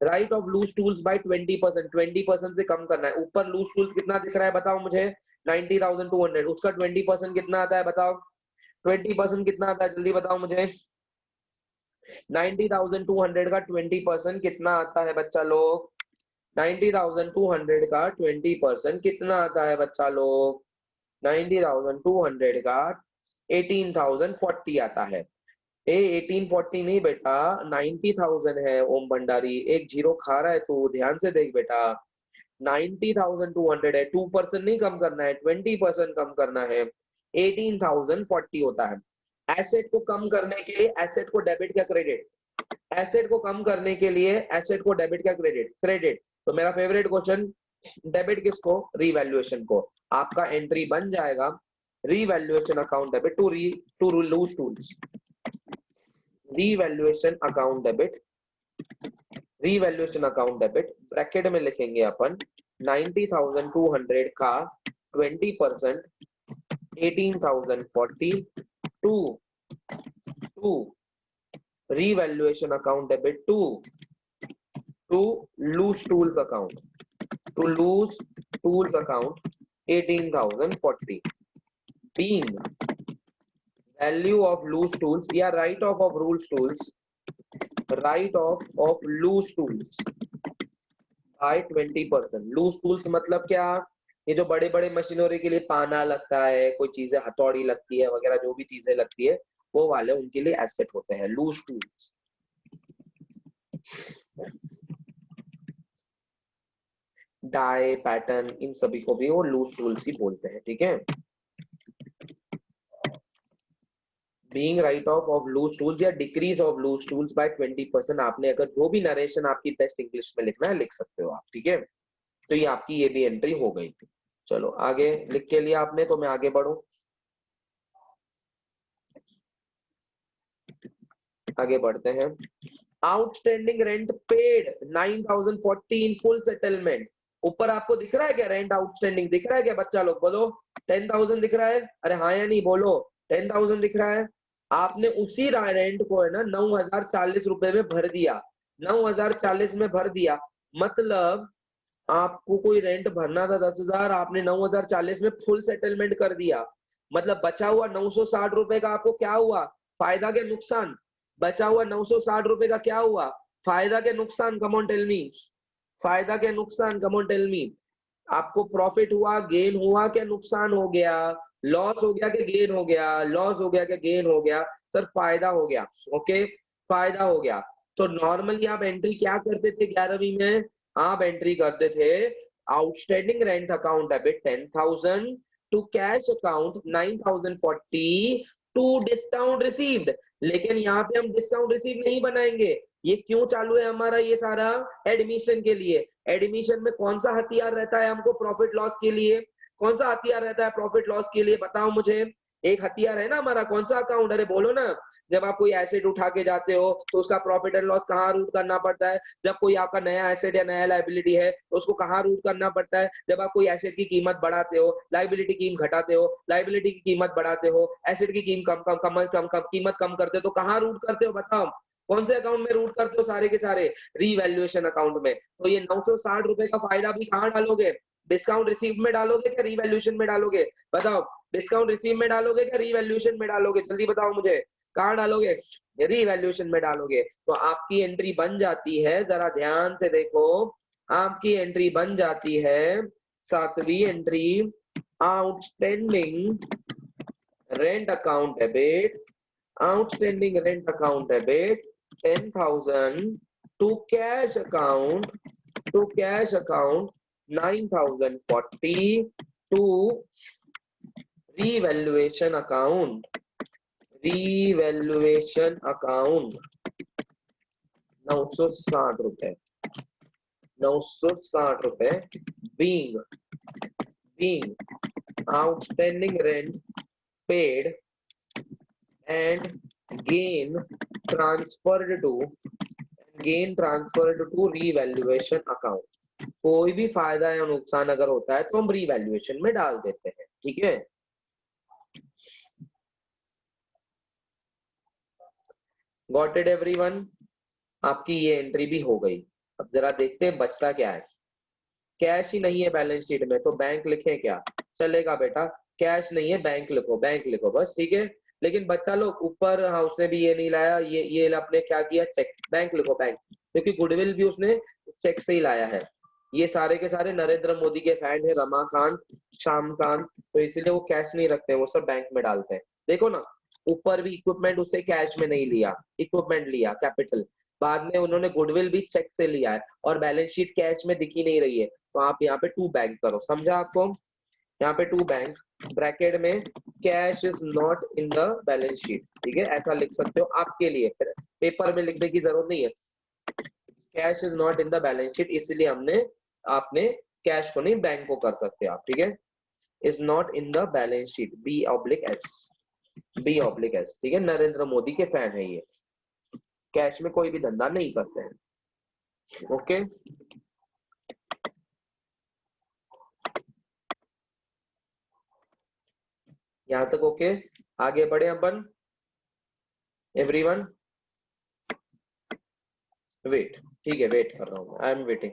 Write off loose tools by 20%, 20% से कम करना है। ऊपर लूज टूल्स कितना दिख रहा है बताओ मुझे? 90,200, उसका 20% कितना आता है बताओ? 20% कितना आता है, जल्दी बताओ मुझे। 90,200 का 20% कितना आता है बच्चा लोग? 90,200 का 20% कितना आता है बच्चा लोग? 90,200 का 18,040 आता है। 1840 नहीं बेटा, 90,000 है ओम भंडारी, एक जीरो खा रहा है तू, ध्यान से देख बेटा। 90,200 है, 2% नहीं कम करना है, 20% कम करना है। 18,040 होता है। एसेट को कम करने के लिए एसेट को डेबिट क्या क्रेडिट? एसेट को कम करने के लिए एसेट को डेबिट क्या क्रेडिट? क्रेडिट। तो मेरा फेवरेट क्वेश्चन, डेबिट किसको? रीवैल्यूएशन को। आपका एंट्री बन जाएगा revaluation account debit to loose tools. Revaluation account debit, revaluation account debit bracket में लिखेंगे अपन 90,200 का 20%, 18,040 to revaluation account debit to loose tools account 18,040, being value of loose tools या write off of loose tools by 20%। Loose tools मतलब क्या? ये जो बड़े बड़े मशीनरी के लिए पाना लगता है, कोई चीजें हथौड़ी लगती है वगैरह, जो भी चीजें लगती है वो वाले उनके लिए एसेट होते हैं loose tools. Die pattern in सभी को भी वो लूज टूल्स ही बोलते हैं, ठीक है। Being write off loose tools या decrease of loose tools by 20%। आपने अगर जो भी नरेशन आपकी टेस्ट इंग्लिश में लिखना है लिख सकते हो आप, ठीक है। तो ये आपकी ये भी एंट्री हो गई। चलो आगे लिख के लिया आपने, तो मैं आगे बढ़ूं, आगे बढ़ते हैं। Outstanding rent paid 9,040 in full settlement. ऊपर आपको दिख रहा है क्या रेंट आउटस्टैंडिंग? दिख रहा है क्या बच्चा लोग? बोलो 10,000 दिख रहा है? अरे हाँ या नहीं बोलो, 10,000 दिख रहा है। आपने उसी रेंट को है ना 9,040 रुपए में भर दिया, 9,040 में भर दिया। मतलब आपको कोई रेंट भरना था 10,000, आपने 9,040 में फुल सेटलमेंट कर दिया। मतलब बचा हुआ 960 रुपए का आपको क्या हुआ? फायदा के नुकसान? बचा हुआ 960 रुपए का क्या हुआ? फायदा के नुकसान? कम ऑन टेल मी, फायदा के नुकसान, कम ऑन टेल मी। आपको प्रॉफिट हुआ, गेन हुआ, क्या नुकसान हो गया? लॉस हो गया कि गेन हो गया? लॉस हो गया कि गेन हो गया? सर फायदा हो गया। ओके, फायदा हो गया। तो नॉर्मली आप एंट्री क्या करते थे 11वीं में? आप एंट्री करते थे outstanding rent account debit 10,000 to cash account 9,040 to discount received. लेकिन यहाँ पे हम डिस्काउंट रिसीव नहीं बनाएंगे। ये क्यों चालू है हमारा ये सारा? एडमिशन के लिए। एडमिशन में कौन सा हथियार रहता है हमको प्रॉफिट लॉस के लिए? कौन सा हथियार रहता है प्रॉफिट लॉस के लिए? बताओ मुझे। एक हथियार है ना हमारा, कौन सा अकाउंट? अरे बोलो ना। जब आप कोई एसेट उठा के जाते हो तो उसका प्रॉफिट एंड लॉस कहाँ रूट करना पड़ता है? जब कोई आपका नया एसेट या नया लाइबिलिटी है तो उसको कहाँ रूट करना पड़ता है? जब आप कोई एसेट की कीमत बढ़ाते हो, लाइबिलिटी की कीमत घटाते हो, लाइबिलिटी की कीमत बढ़ाते हो, एसेट की कीमत कीमत कम करते हो, तो कहाँ रूट करते हो बताओ? कौन से अकाउंट में रूट करते हो सारे के सारे? रीवैल्यूएशन अकाउंट में। तो ये 960 रुपए का फायदा भी कहाँ डालोगे? डिस्काउंट रिसीव में डालोगे क्या रीवैल्यूएशन में डालोगे? बताओ, डिस्काउंट रिसीव में डालोगे क्या रीवैल्यूएशन में डालोगे? जल्दी बताओ मुझे, कहाँ डालोगे? रीवैल्यूएशन में डालोगे। तो आपकी एंट्री बन जाती है, जरा ध्यान से देखो, आपकी एंट्री बन जाती है 7वीं entry, outstanding rent account debit, outstanding rent account debit 10,000 to cash account 9,040 to revaluation account 960 रुपए। ₹960 being outstanding rent paid and gain transferred to revaluation account। कोई भी फायदा या नुकसान अगर होता है तो हम रिवैल्यूएशन में डाल देते हैं, ठीक है। Got it everyone? आपकी ये एंट्री भी हो गई। अब जरा देखते हैं बचता क्या है। कैश ही नहीं है बैलेंस शीट में तो बैंक लिखें क्या? चलेगा बेटा, कैश नहीं है बैंक लिखो बस, ठीक है। लेकिन बच्चा लोग ऊपर, हाँ उसने भी ये नहीं लाया, ये आपने क्या किया, चेक। बैंक लिखो बैंक, क्योंकि गुडविल भी उसने चेक से ही लाया है। ये सारे के सारे नरेंद्र मोदी के फैन है, रमाकांत, श्यामकांत, तो इसीलिए वो कैश नहीं रखते हैं, वो सब बैंक में डालते हैं। देखो ना, ऊपर भी इक्विपमेंट उससे कैश में नहीं लिया, इक्विपमेंट लिया कैपिटल, बाद में उन्होंने गुडविल भी चेक से लिया है और बैलेंस शीट कैश में दिखी नहीं रही है, तो आप यहाँ पे टू बैंक करो। समझा आपको? यहाँ पे टू बैंक ब्रैकेट में cash is not in the balance sheet, ठीक है, ऐसा लिख सकते हो आपके लिए, पेपर में लिखने की जरूरत नहीं है। Cash is not in the balance sheet, इसलिए आपने कैश को नहीं बैंक को कर सकते आप, ठीक है। Is not in the balance sheet, B/S, ठीक है। नरेंद्र मोदी के फैन है ये, कैश में कोई भी धंधा नहीं करते हैं, ओके। यहां तक ओके? आगे बढ़े अपन, एवरीवन? वेट, ठीक है, वेट कर रहा हूँ, I am waiting.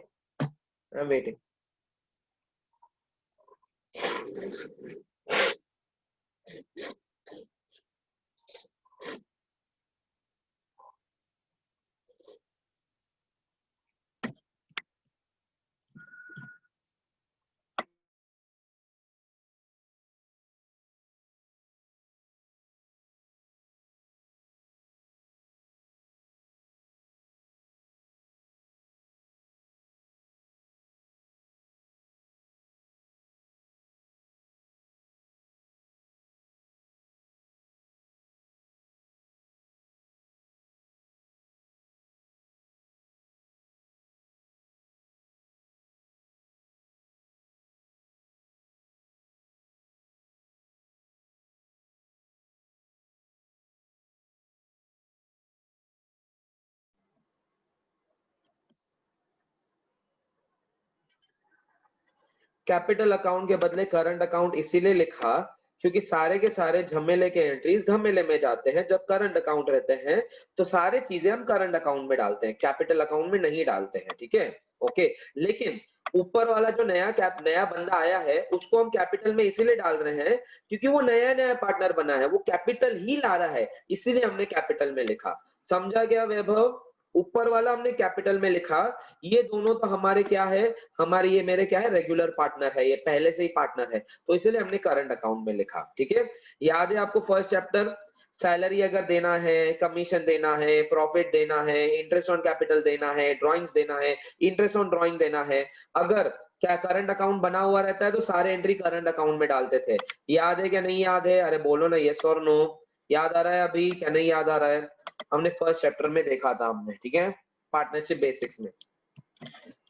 Capital account के बदले करंट अकाउंट इसीलिए लिखा क्योंकि सारे के सारे झमेले के एंट्रीज घमेले में जाते हैं। जब करंट अकाउंट रहते हैं तो सारे चीजें हम करंट अकाउंट में डालते हैं, कैपिटल अकाउंट में नहीं डालते हैं, ठीक है, ओके। लेकिन ऊपर वाला जो नया बंदा आया है उसको हम कैपिटल में इसीलिए डाल रहे हैं क्योंकि वो नया पार्टनर बना है, वो कैपिटल ही ला रहा है, इसीलिए हमने कैपिटल में लिखा। समझा गया वैभव? ऊपर वाला हमने कैपिटल में लिखा, ये दोनों तो हमारे क्या है, हमारे ये मेरे क्या है, रेगुलर पार्टनर है, ये पहले से ही पार्टनर है, तो इसलिए हमने करंट अकाउंट में लिखा, ठीक है। याद है आपको फर्स्ट चैप्टर, सैलरी अगर देना है, कमीशन देना है, प्रॉफिट देना है, इंटरेस्ट ऑन कैपिटल देना है, ड्रॉइंग्स देना है, इंटरेस्ट ऑन ड्रॉइंग देना है, अगर क्या करंट अकाउंट बना हुआ रहता है तो सारे एंट्री करंट अकाउंट में डालते थे। याद है क्या नहीं याद है? अरे बोलो ना यस और नो। याद आ रहा है अभी क्या नहीं याद आ रहा है? हमने फर्स्ट चैप्टर में देखा था हमने, ठीक है, पार्टनरशिप बेसिक्स में।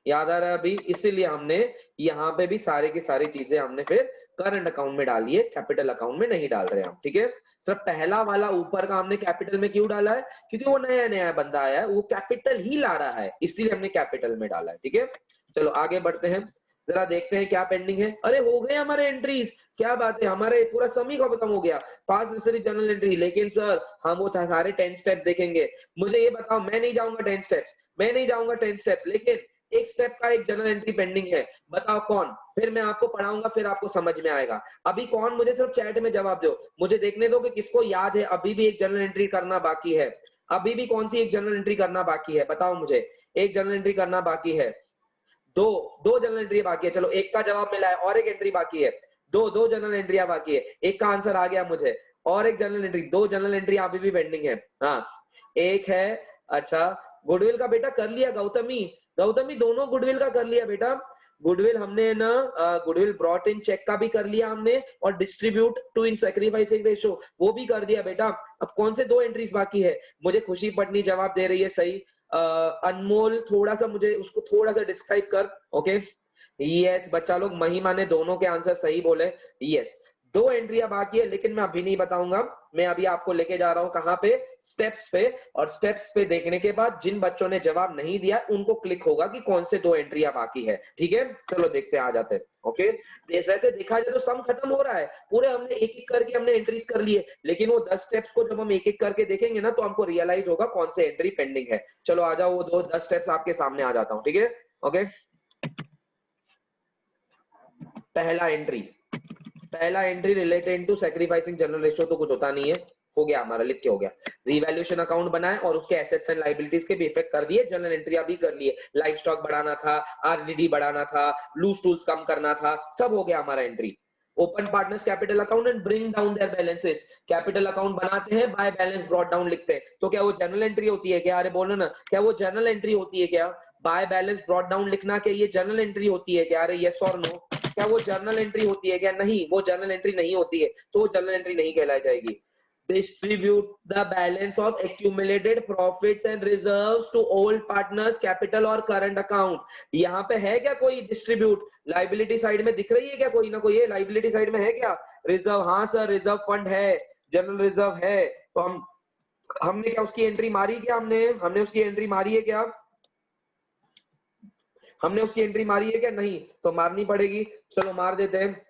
याद आ रहा है अभी? इसीलिए हमने यहाँ पे भी सारे की सारी चीजें हमने फिर करंट अकाउंट में डाली है, कैपिटल अकाउंट में नहीं डाल रहे हम, ठीक है। सिर्फ पहला वाला ऊपर का हमने कैपिटल में क्यों डाला है? क्योंकि वो नया बंदा आया है, वो कैपिटल ही ला रहा है, इसीलिए हमने कैपिटल में डाला है, ठीक है। चलो आगे बढ़ते हैं, जरा देखते हैं क्या पेंडिंग है। अरे हो गए हमारे एंट्रीज, क्या बात है, हमारे पूरा समी का खत्म हो गया, पास नेसेसरी जर्नल एंट्री। लेकिन सर हम वो सारे 10 स्टेप्स देखेंगे। मुझे ये बताओ, मैं नहीं जाऊंगा 10 स्टेप्स, लेकिन एक स्टेप का एक जर्नल एंट्री पेंडिंग है, बताओ कौन? फिर मैं आपको पढ़ाऊंगा, फिर आपको समझ में आएगा। अभी कौन, मुझे सिर्फ चैट में जवाब दो, मुझे देखने दो कि किसको याद है अभी भी एक जर्नल एंट्री करना बाकी है। अभी भी कौन सी एक जर्नल एंट्री करना बाकी है, बताओ मुझे। एक जर्नल एंट्री करना बाकी है, दो जनरल एंट्री बाकी है। चलो एक का जवाब मिला है और एक एंट्री बाकी है, दो जनरल एंट्रियां बाकी है। एक का आंसर आ गया मुझे, और एक जनरल एंट्री, दो जनरल एंट्री अभी भी पेंडिंग है। हाँ एक है, अच्छा गुडविल का बेटा कर लिया गौतमी दोनों गुडविल का कर लिया बेटा। गुडविल हमने ना, गुडविल ब्रॉट इन चेक का भी कर लिया हमने, और distribute to in sacrificing ratio वो भी कर दिया बेटा। अब कौन से दो एंट्रीज बाकी है? मुझे खुशी पटनी जवाब दे रही है सही, अनमोल थोड़ा सा मुझे उसको थोड़ा सा डिस्क्राइब कर। ओके यस बच्चा लोग, महिमा ने दोनों के आंसर सही बोले। यस 2 एंट्रियां बाकी है, लेकिन मैं अभी नहीं बताऊंगा। मैं अभी आपको लेके जा रहा हूं कहां पे, स्टेप्स पे। और स्टेप्स पे देखने के बाद जिन बच्चों ने जवाब नहीं दिया उनको क्लिक होगा कि कौन से 2 एंट्रियां बाकी है। ठीक है चलो देखते हैं, आ जाते हैं। ओके वैसे देखा जाए तो सम खत्म हो रहा है, पूरे हमने एक एक करके हमने एंट्रीज कर लिए, लेकिन वो 10 स्टेप्स को जब हम एक एक करके देखेंगे ना तो हमको रियलाइज होगा कौन से एंट्री पेंडिंग है। चलो आ जाओ, वो 10 स्टेप्स आपके सामने आ जाता हूँ। ठीक है ओके पहला entry related to sacrificing general ratio तो कुछ होता नहीं है, हो गया हमारा, लिख के हो गया। रिवैल्यूएशन अकाउंट बनाए और उसके एसेट्स एंड लायबिलिटीज के भी इफेक्ट कर दिए, जनरल एंट्री भी कर लिए, लाइफ स्टॉक बढ़ाना था, आरडीडी बढ़ाना था, लूज टूल्स कम करना था, सब हो गया हमारा entry. Open partners capital account and bring down their balances, capital account बनाते हैं, बाय बैलेंस ब्रॉट डाउन लिखते हैं। तो क्या वो जनरल एंट्री होती है क्या? अरे बोलो ना, क्या वो जनरल एंट्री होती है क्या? बाय बैलेंस ब्रॉट डाउन लिखना क्या ये जनरल एंट्री होती है क्या? अरे यस और नो, क्या वो जर्नल एंट्री होती है क्या? नहीं, वो जर्नल एंट्री नहीं होती है, तो वो जर्नल एंट्री नहीं कहलाई जाएगी। Distribute the balance of accumulated profits and reserves to all partners, capital और current account। यहाँ पे है क्या कोई डिस्ट्रीब्यूट? लाइबिलिटी साइड में दिख रही है क्या कोई ना कोई? लाइबिलिटी साइड में है क्या रिजर्व? हाँ सर रिजर्व फंड है, जनरल रिजर्व है। तो हमने क्या उसकी एंट्री मारी क्या? हमने उसकी एंट्री मारी है क्या? हमने उसकी एंट्री मारी है क्या? नहीं, तो मारनी पड़ेगी। चलो मार देते हैं।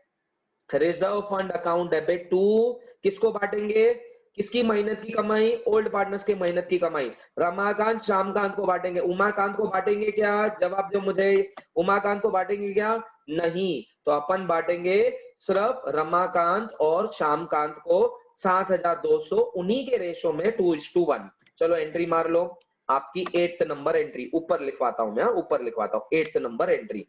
Reserve fund account debit to, किसको बांटेंगे? किसकी मेहनत की कमाई? ओल्ड पार्टनर्स की मेहनत की कमाई। रमाकांत श्यामकांत को बांटेंगे, उमाकांत को बांटेंगे क्या? जवाब दो मुझे, उमाकांत को बांटेंगे क्या? नहीं, तो अपन बांटेंगे सिर्फ रमाकांत और श्यामकांत को 7200, उन्हीं के रेशो में 2:1। चलो एंट्री मार लो, आपकी 8th नंबर एंट्री ऊपर लिखवाता हूं मैं, ऊपर लिखवाता हूं 8th नंबर एंट्री,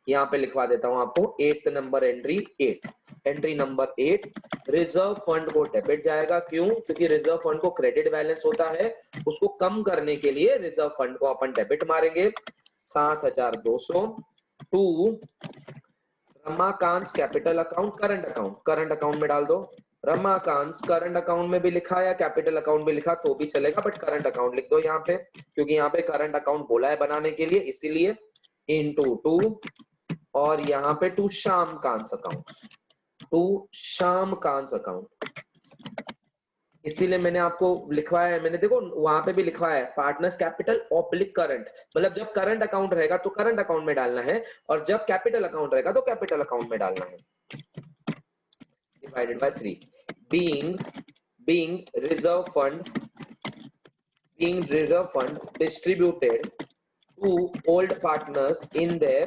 यहाँ पे लिखवा देता हूं आपको 8th number entry 8। Entry number 8, reserve fund को डेबिट जाएगा, क्यों? क्योंकि रिजर्व फंड को क्रेडिट बैलेंस होता है, उसको कम करने के लिए रिजर्व फंड को अपन डेबिट मारेंगे। 7200 to Ramakant capital account current account, current account में डाल दो। रमाकांत करंट अकाउंट में भी लिखा या कैपिटल अकाउंट में लिखा तो भी चलेगा, बट करंट अकाउंट लिख दो यहाँ पे, क्योंकि यहाँ पे करंट अकाउंट बोला है बनाने के लिए, इसीलिए इनटू 2 और यहाँ पे to Shyamkant account, to Shyamkant account, इसीलिए मैंने आपको लिखवाया है। मैंने देखो वहां पे भी लिखवाया है पार्टनर्स कैपिटल ऑब्लिक करंट, मतलब जब करंट अकाउंट रहेगा तो करंट अकाउंट में डालना है, और जब कैपिटल अकाउंट रहेगा तो कैपिटल अकाउंट में डालना है। Divided by 3, being reserve fund distributed to old partners in their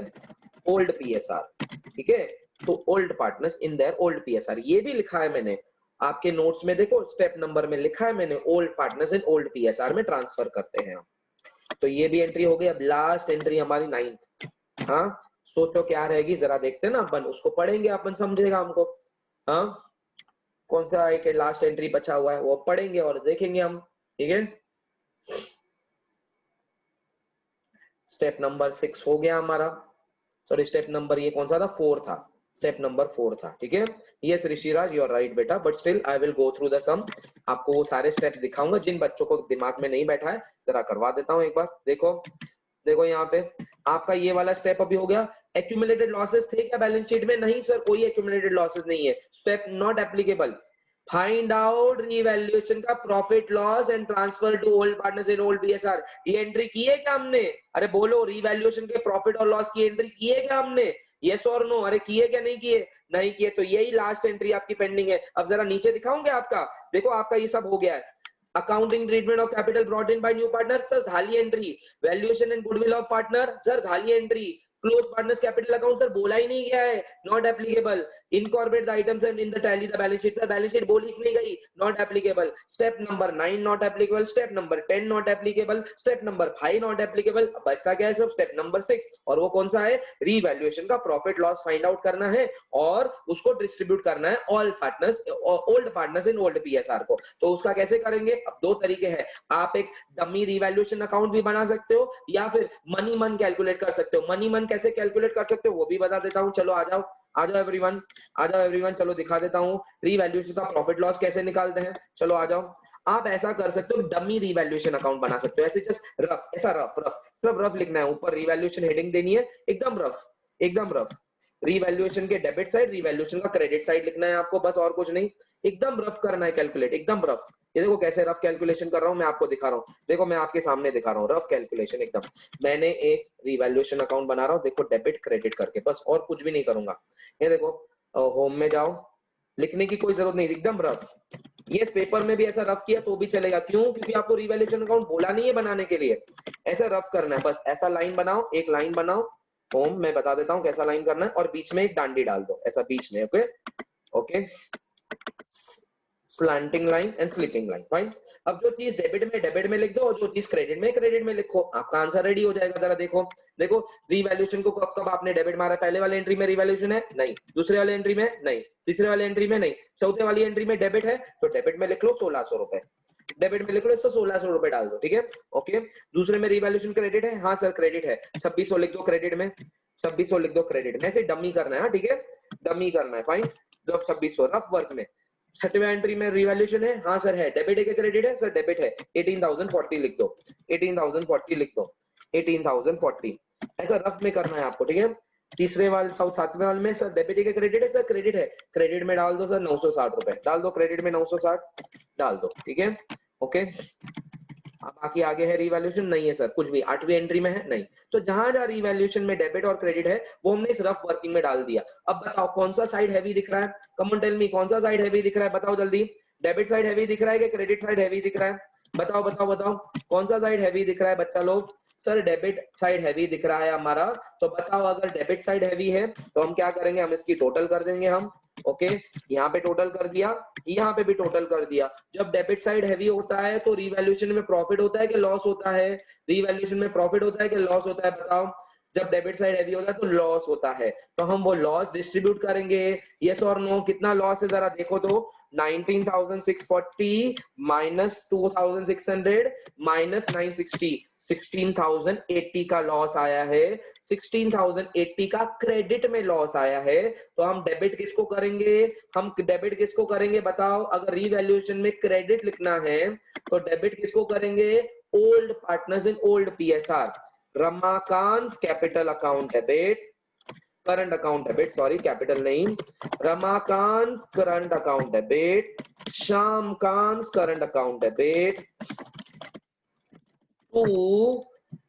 old PSR। ठीक है, तो old partners in their old PSR, ये भी लिखा है मैंने आपके नोट्स में, देखो स्टेप नंबर में लिखा है मैंने, old partners in old PSR में ट्रांसफर करते हैं। तो ये भी एंट्री हो गई। अब लास्ट एंट्री हमारी 9th। हाँ सोचो क्या रहेगी, जरा देखते हैं ना, अपन उसको पढ़ेंगे, अपन समझेगा हमको। हाँ कौन सा एक लास्ट एंट्री बचा हुआ है वो पढ़ेंगे और देखेंगे हम। ठीक है, स्टेप नंबर 6 हो गया हमारा, सॉरी स्टेप नंबर ये कौन सा था? 4 था, स्टेप नंबर 4 था। ठीक है, yes Rishiraj you are right बेटा, but still I will go through the sum, आपको वो सारे स्टेप्स दिखाऊंगा, जिन बच्चों को दिमाग में नहीं बैठा है जरा करवा देता हूँ एक बार। देखो यहाँ पे आपका ये वाला स्टेप अभी हो गया। एक्यूमुलेटेड लॉसेस थे क्या बैलेंस शीट में? नहीं सर, कोई एक्यूमुलेटेड लॉसेस नहीं है, step not applicable. Find out revaluation का profit loss and transfer to old partners in old PSR, ये एंट्री की है क्या हमने? अरे बोलो, रीवैल्यूएशन के प्रॉफिट और लॉस की एंट्री की है क्या हमने? यस और नो? अरे किए क्या नहीं किए? नहीं किए, तो यही लास्ट एंट्री आपकी पेंडिंग है। अब जरा नीचे दिखाऊंगे आपका, देखो आपका ये सब हो गया है। Accounting treatment of capital brought in by new partner, सर झाली entry. Valuation and goodwill of partner, सर झाली entry. Close partners capital account, सर बोला ही नहीं गया है, not applicable. Incorporate the items and in the tally the balance sheet, सर बैलेंस शीट बोली नहीं गई, not applicable. Step number 9 not applicable, step number 10 not applicable, step number 5 not applicable. बचता क्या है सिर्फ स्टेप नंबर 6, और वो कौन सा है? रीवैल्यूएशन का प्रॉफिट लॉस फाइंड आउट करना है और उसको डिस्ट्रीब्यूट करना है all partners, old partners in old PSR को। तो उसका कैसे करेंगे? अब 2 तरीके हैं, आप एक डमी रीवैल्यूएशन अकाउंट भी बना सकते हो या फिर मनी मन कैलकुलेट कर सकते हो। मनी मन कैसे कैलकुलेट कर सकते हो वो भी बता देता हूं। चलो आ जाओ एवरीवन, चलो दिखा देता हूँ रीवैल्यूएशन का प्रॉफिट लॉस कैसे निकालते हैं। चलो आ जाओ, आप ऐसा कर सकते हो, डमी रिवैल्यूएशन अकाउंट बना सकते हो, ऐसे जस्ट रफ, ऐसा रफ रफ सिर्फ रफ लिखना है, ऊपर रिवैल्यूएशन हेडिंग देनी है, एकदम रफ, एकदम रफ। रिवैल्यूएशन के डेबिट साइड, रिवैल्यूएशन का क्रेडिट साइड लिखना है आपको, बस और कुछ नहीं, एकदम रफ करना है कैलकुलेट, एकदम रफ। ये देखो कैसे रफ कैलकुलेशन कर रहा हूं मैं, आपको दिखा रहा हूं, देखो मैं आपके सामने दिखा रहा हूं रफ कैलकुलेशन एकदम। मैंने एक रिवैल्यूएशन अकाउंट बना रहा हूं, देखो डेबिट क्रेडिट करके, बस और कुछ भी नहीं करूंगा। ये देखो होम में जाओ, लिखने की कोई जरूरत नहीं, एकदम रफ। ये इस पेपर में भी ऐसा रफ किया तो भी चलेगा, क्यों? क्योंकि आपको रिवैल्यूएशन अकाउंट बोला नहीं है बनाने के लिए, ऐसा रफ करना है, बस ऐसा लाइन बनाओ, एक लाइन बनाओ होम, मैं बता देता हूँ कैसा लाइन करना है, और बीच में एक डांडी डाल दो, ऐसा बीच में, okay okay, slanting line and slipping line, fine. अब जो चीज डेबिट में लिख दो, और जो चीज क्रेडिट में लिखो, आपका आंसर रेडी हो जाएगा। जरा देखो, देखो रिवैल्यूएशन को कब कब आपने डेबिट मारा, पहले वाले एंट्री में रिवैल्यूएशन है नहीं, दूसरे वाले एंट्री में नहीं, तीसरे वाले एंट्री में नहीं, चौथे वाली एंट्री में डेबिट है, तो डेबिट में लिख लो 1600 रुपए, डेबिट में लिख लो 1600 रुपए डाल दो, ठीक है ओके। दूसरे में रिवैल्यूएशन क्रेडिट है, हाँ सर क्रेडिट है, 2600 लिख दो क्रेडिट में, 2600 लिख दो क्रेडिट में, ऐसे डमी करना है, हाँ ठीक है, डमी करना है, फाइन। जब 2600 रफ वर्क में। छठवें एंट्री में रिवैल्यूएशन है, हाँ सर है, डेबिट है कि क्रेडिट है? सर डेबिट है, 18040 लिख दो, 18040 लिख दो, 18040, ऐसा रफ में करना है आपको, ठीक है। तीसरे वाले सातवें वाले में सर डेबिट है कि क्रेडिट है? सर क्रेडिट है, क्रेडिट में डाल दो सर 960 रुपए, डाल दो क्रेडिट में 960 डाल दो, ठीक है ओके। अब बाकी आगे है रिवैल्यूएशन, नहीं है सर कुछ भी, आठवीं एंट्री में है नहीं, तो जहां जहां रिवैल्यूएशन में डेबिट और क्रेडिट है वो हमने इस रफ वर्किंग में डाल दिया। अब बताओ कौन सा साइड हैवी दिख रहा है, कम ऑन टेल मी, कौन सा साइड हैवी दिख रहा है, बताओ जल्दी। डेबिट साइड हैवी दिख रहा है कि क्रेडिट साइड हैवी दिख रहा है? बताओ बताओ बताओ, कौन सा साइड हैवी दिख रहा है बच्चा लोग? सर डेबिट साइड हैवी दिख रहा है हमारा, तो बताओ अगर डेबिट साइड हैवी है तो हम क्या करेंगे, हम इसकी टोटल कर देंगे हम, ओके यहाँ पे टोटल कर दिया, यहाँ पे भी टोटल कर दिया। जब डेबिट साइड हैवी होता है तो रिवैल्यूएशन में प्रॉफिट होता है कि लॉस होता है? रिवैल्यूएशन में प्रॉफिट होता है कि लॉस होता है, बताओ। जब डेबिट साइड हैवी होता है तो लॉस होता है, तो हम वो लॉस डिस्ट्रीब्यूट करेंगे, यस और नो। कितना लॉस है जरा देखो तो, 19,640 माइनस 2,600 माइनस 960, 16,080 का लॉस आया है, 16,080 का क्रेडिट में लॉस आया है। तो हम डेबिट किसको करेंगे, हम डेबिट किसको करेंगे बताओ? अगर रिवैल्यूएशन में क्रेडिट लिखना है तो डेबिट किसको करेंगे? Old partners in old PSR, Ramakant capital account debit, current account debit, sorry capital नहीं, Ramakant current account debit, Shyamkant current account debit to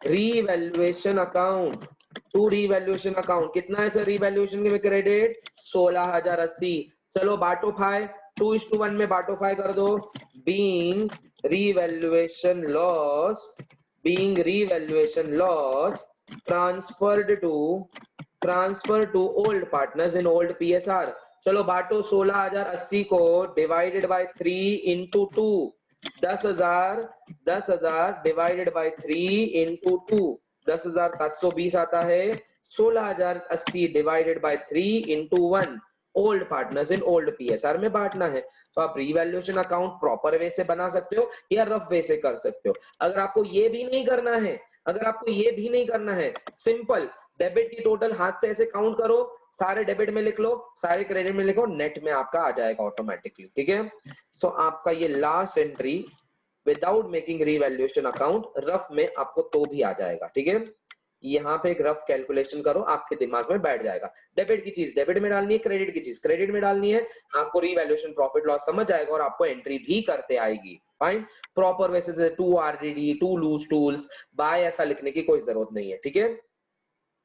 revaluation account, to revaluation account. कितना है सर रिवैल्यूएशन में क्रेडिट? 16,080। चलो बांटो फाइ, 2:1 में बांटो फाइ कर दो। Being revaluation loss, being revaluation loss transferred to old partners in old PSR। चलो बांटो 16,080 को divided by 3 into 2, 10,000 divided by 3 into 2, 10,720 आता है। 16,080 divided by 3 into 1, old partners in old PSR में बांटना है। तो आप रिवैल्यूएशन अकाउंट प्रॉपर वे से बना सकते हो या रफ वे से कर सकते हो। अगर आपको ये भी नहीं करना है, अगर आपको ये भी नहीं करना है, सिंपल डेबिट की टोटल हाथ से ऐसे काउंट करो, सारे डेबिट में लिख लो, सारे क्रेडिट में लिखो, नेट में आपका आ जाएगा ऑटोमेटिकली, ठीक है। सो आपका ये last entry without making revaluation account rough में आपको तो भी आ जाएगा, ठीक है। यहाँ पे एक रफ कैलकुलेशन करो, आपके दिमाग में बैठ जाएगा। डेबिट की चीज डेबिट में डालनी है, क्रेडिट की चीज क्रेडिट में डालनी है, आपको रिवैल्यूएशन प्रॉफिट लॉस समझ आएगा और आपको एंट्री भी करते आएगी। फाइन, प्रॉपर वैसे से 2 आरडीडी 2 लूज टूल्स बाय ऐसा लिखने की कोई जरूरत नहीं है, ठीक है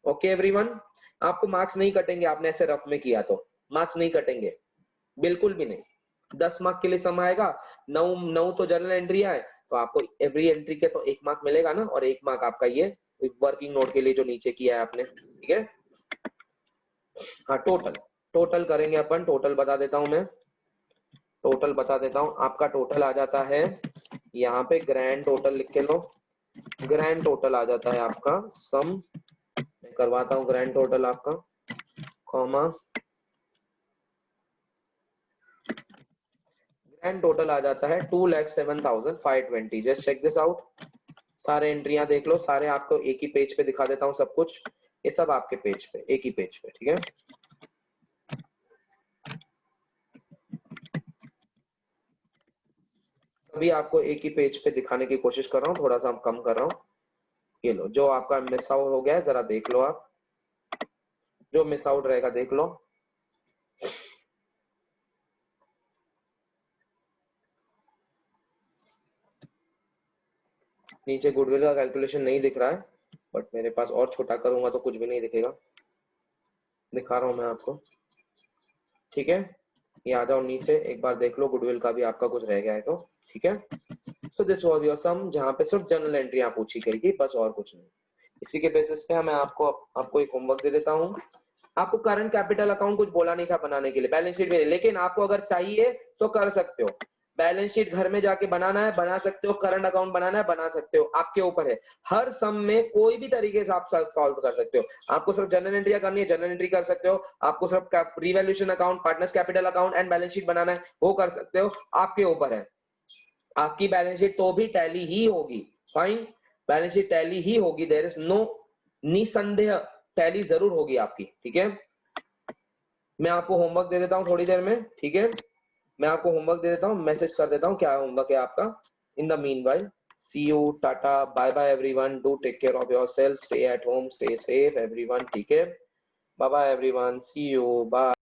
ओके एवरीवन। आपको मार्क्स नहीं कटेंगे, आपने ऐसे रफ में किया तो मार्क्स नहीं कटेंगे, बिल्कुल भी नहीं। 10 मार्क के लिए सम आएगा, 9 तो जनरल एंट्री आए तो आपको एवरी एंट्री के तो 1 मार्क मिलेगा ना, और 1 मार्क आपका ये वर्किंग नोट के लिए जो नीचे किया है आपने, ठीक है। हाँ टोटल करेंगे अपन, टोटल बता देता हूं मैं, टोटल बता देता हूं। आपका टोटल आ जाता है यहाँ पे, ग्रैंड टोटल लिख के लो, ग्रैंड टोटल आ जाता है आपका सम, मैं करवाता हूँ ग्रैंड टोटल आपका, कॉमा ग्रैंड टोटल आ जाता है 2,07,520। जस्ट चेक दिस आउट, सारे एंट्रियां देख लो, सारे आपको एक ही पेज पे दिखा देता हूँ सब कुछ, ये सब आपके पेज पे, एक ही पेज पे, ठीक है। भी आपको एक ही पेज पे दिखाने की कोशिश कर रहा हूँ, थोड़ा सा कम कर रहा हूँ। ये लो, जो आपका मिस आउट हो गया है जरा देख लो, आप जो मिस आउट रहेगा देख लो। नीचे गुडविल का कैलकुलेशन नहीं दिख रहा है, बट मेरे पास और छोटा करूंगा तो कुछ भी नहीं दिखेगा। दिखा रहा हूं मैं आपको, ठीक है। ये आ जाओ नीचे, एक बार देख लो गुडविल का भी आपका कुछ रह गया है तो, ठीक है। सो दिस वाज योर सम, जहां पे सिर्फ जनरल एंट्रियां पूछी गई थी, बस और कुछ नहीं। इसी के बेसिस पे मैं आपको एक होमवर्क दे देता हूँ। आपको करंट कैपिटल अकाउंट कुछ बोला नहीं था बनाने के लिए, बैलेंस शीट में, लेकिन आपको अगर चाहिए तो कर सकते हो। बैलेंस शीट घर में जाके बनाना है बना सकते हो, करंट अकाउंट बनाना है बना सकते हो, आपके ऊपर है। हर सम में कोई भी तरीके से आप सॉल्व कर सकते हो। आपको सिर्फ जनरल एंट्री करनी है, जनरल एंट्री कर सकते हो। आपको सिर्फ revaluation account, partners capital account and balance sheet बनाना है, वो कर सकते हो, आपके ऊपर है। आपकी बैलेंस शीट तो भी टैली ही होगी, फाइन, बैलेंस शीट टैली ही होगी, देयर इज नो, निसंदेह टैली जरूर होगी आपकी, ठीक है। मैं आपको होमवर्क दे देता हूँ थोड़ी देर में, ठीक है। मैं आपको होमवर्क दे देता हूँ, मैसेज कर देता हूँ क्या होमवर्क है आपका। In the meanwhile, see you, tata, bye bye everyone, do take care of yourself, stay at home, stay safe everyone, ठीक है। Bye bye everyone, see you, bye.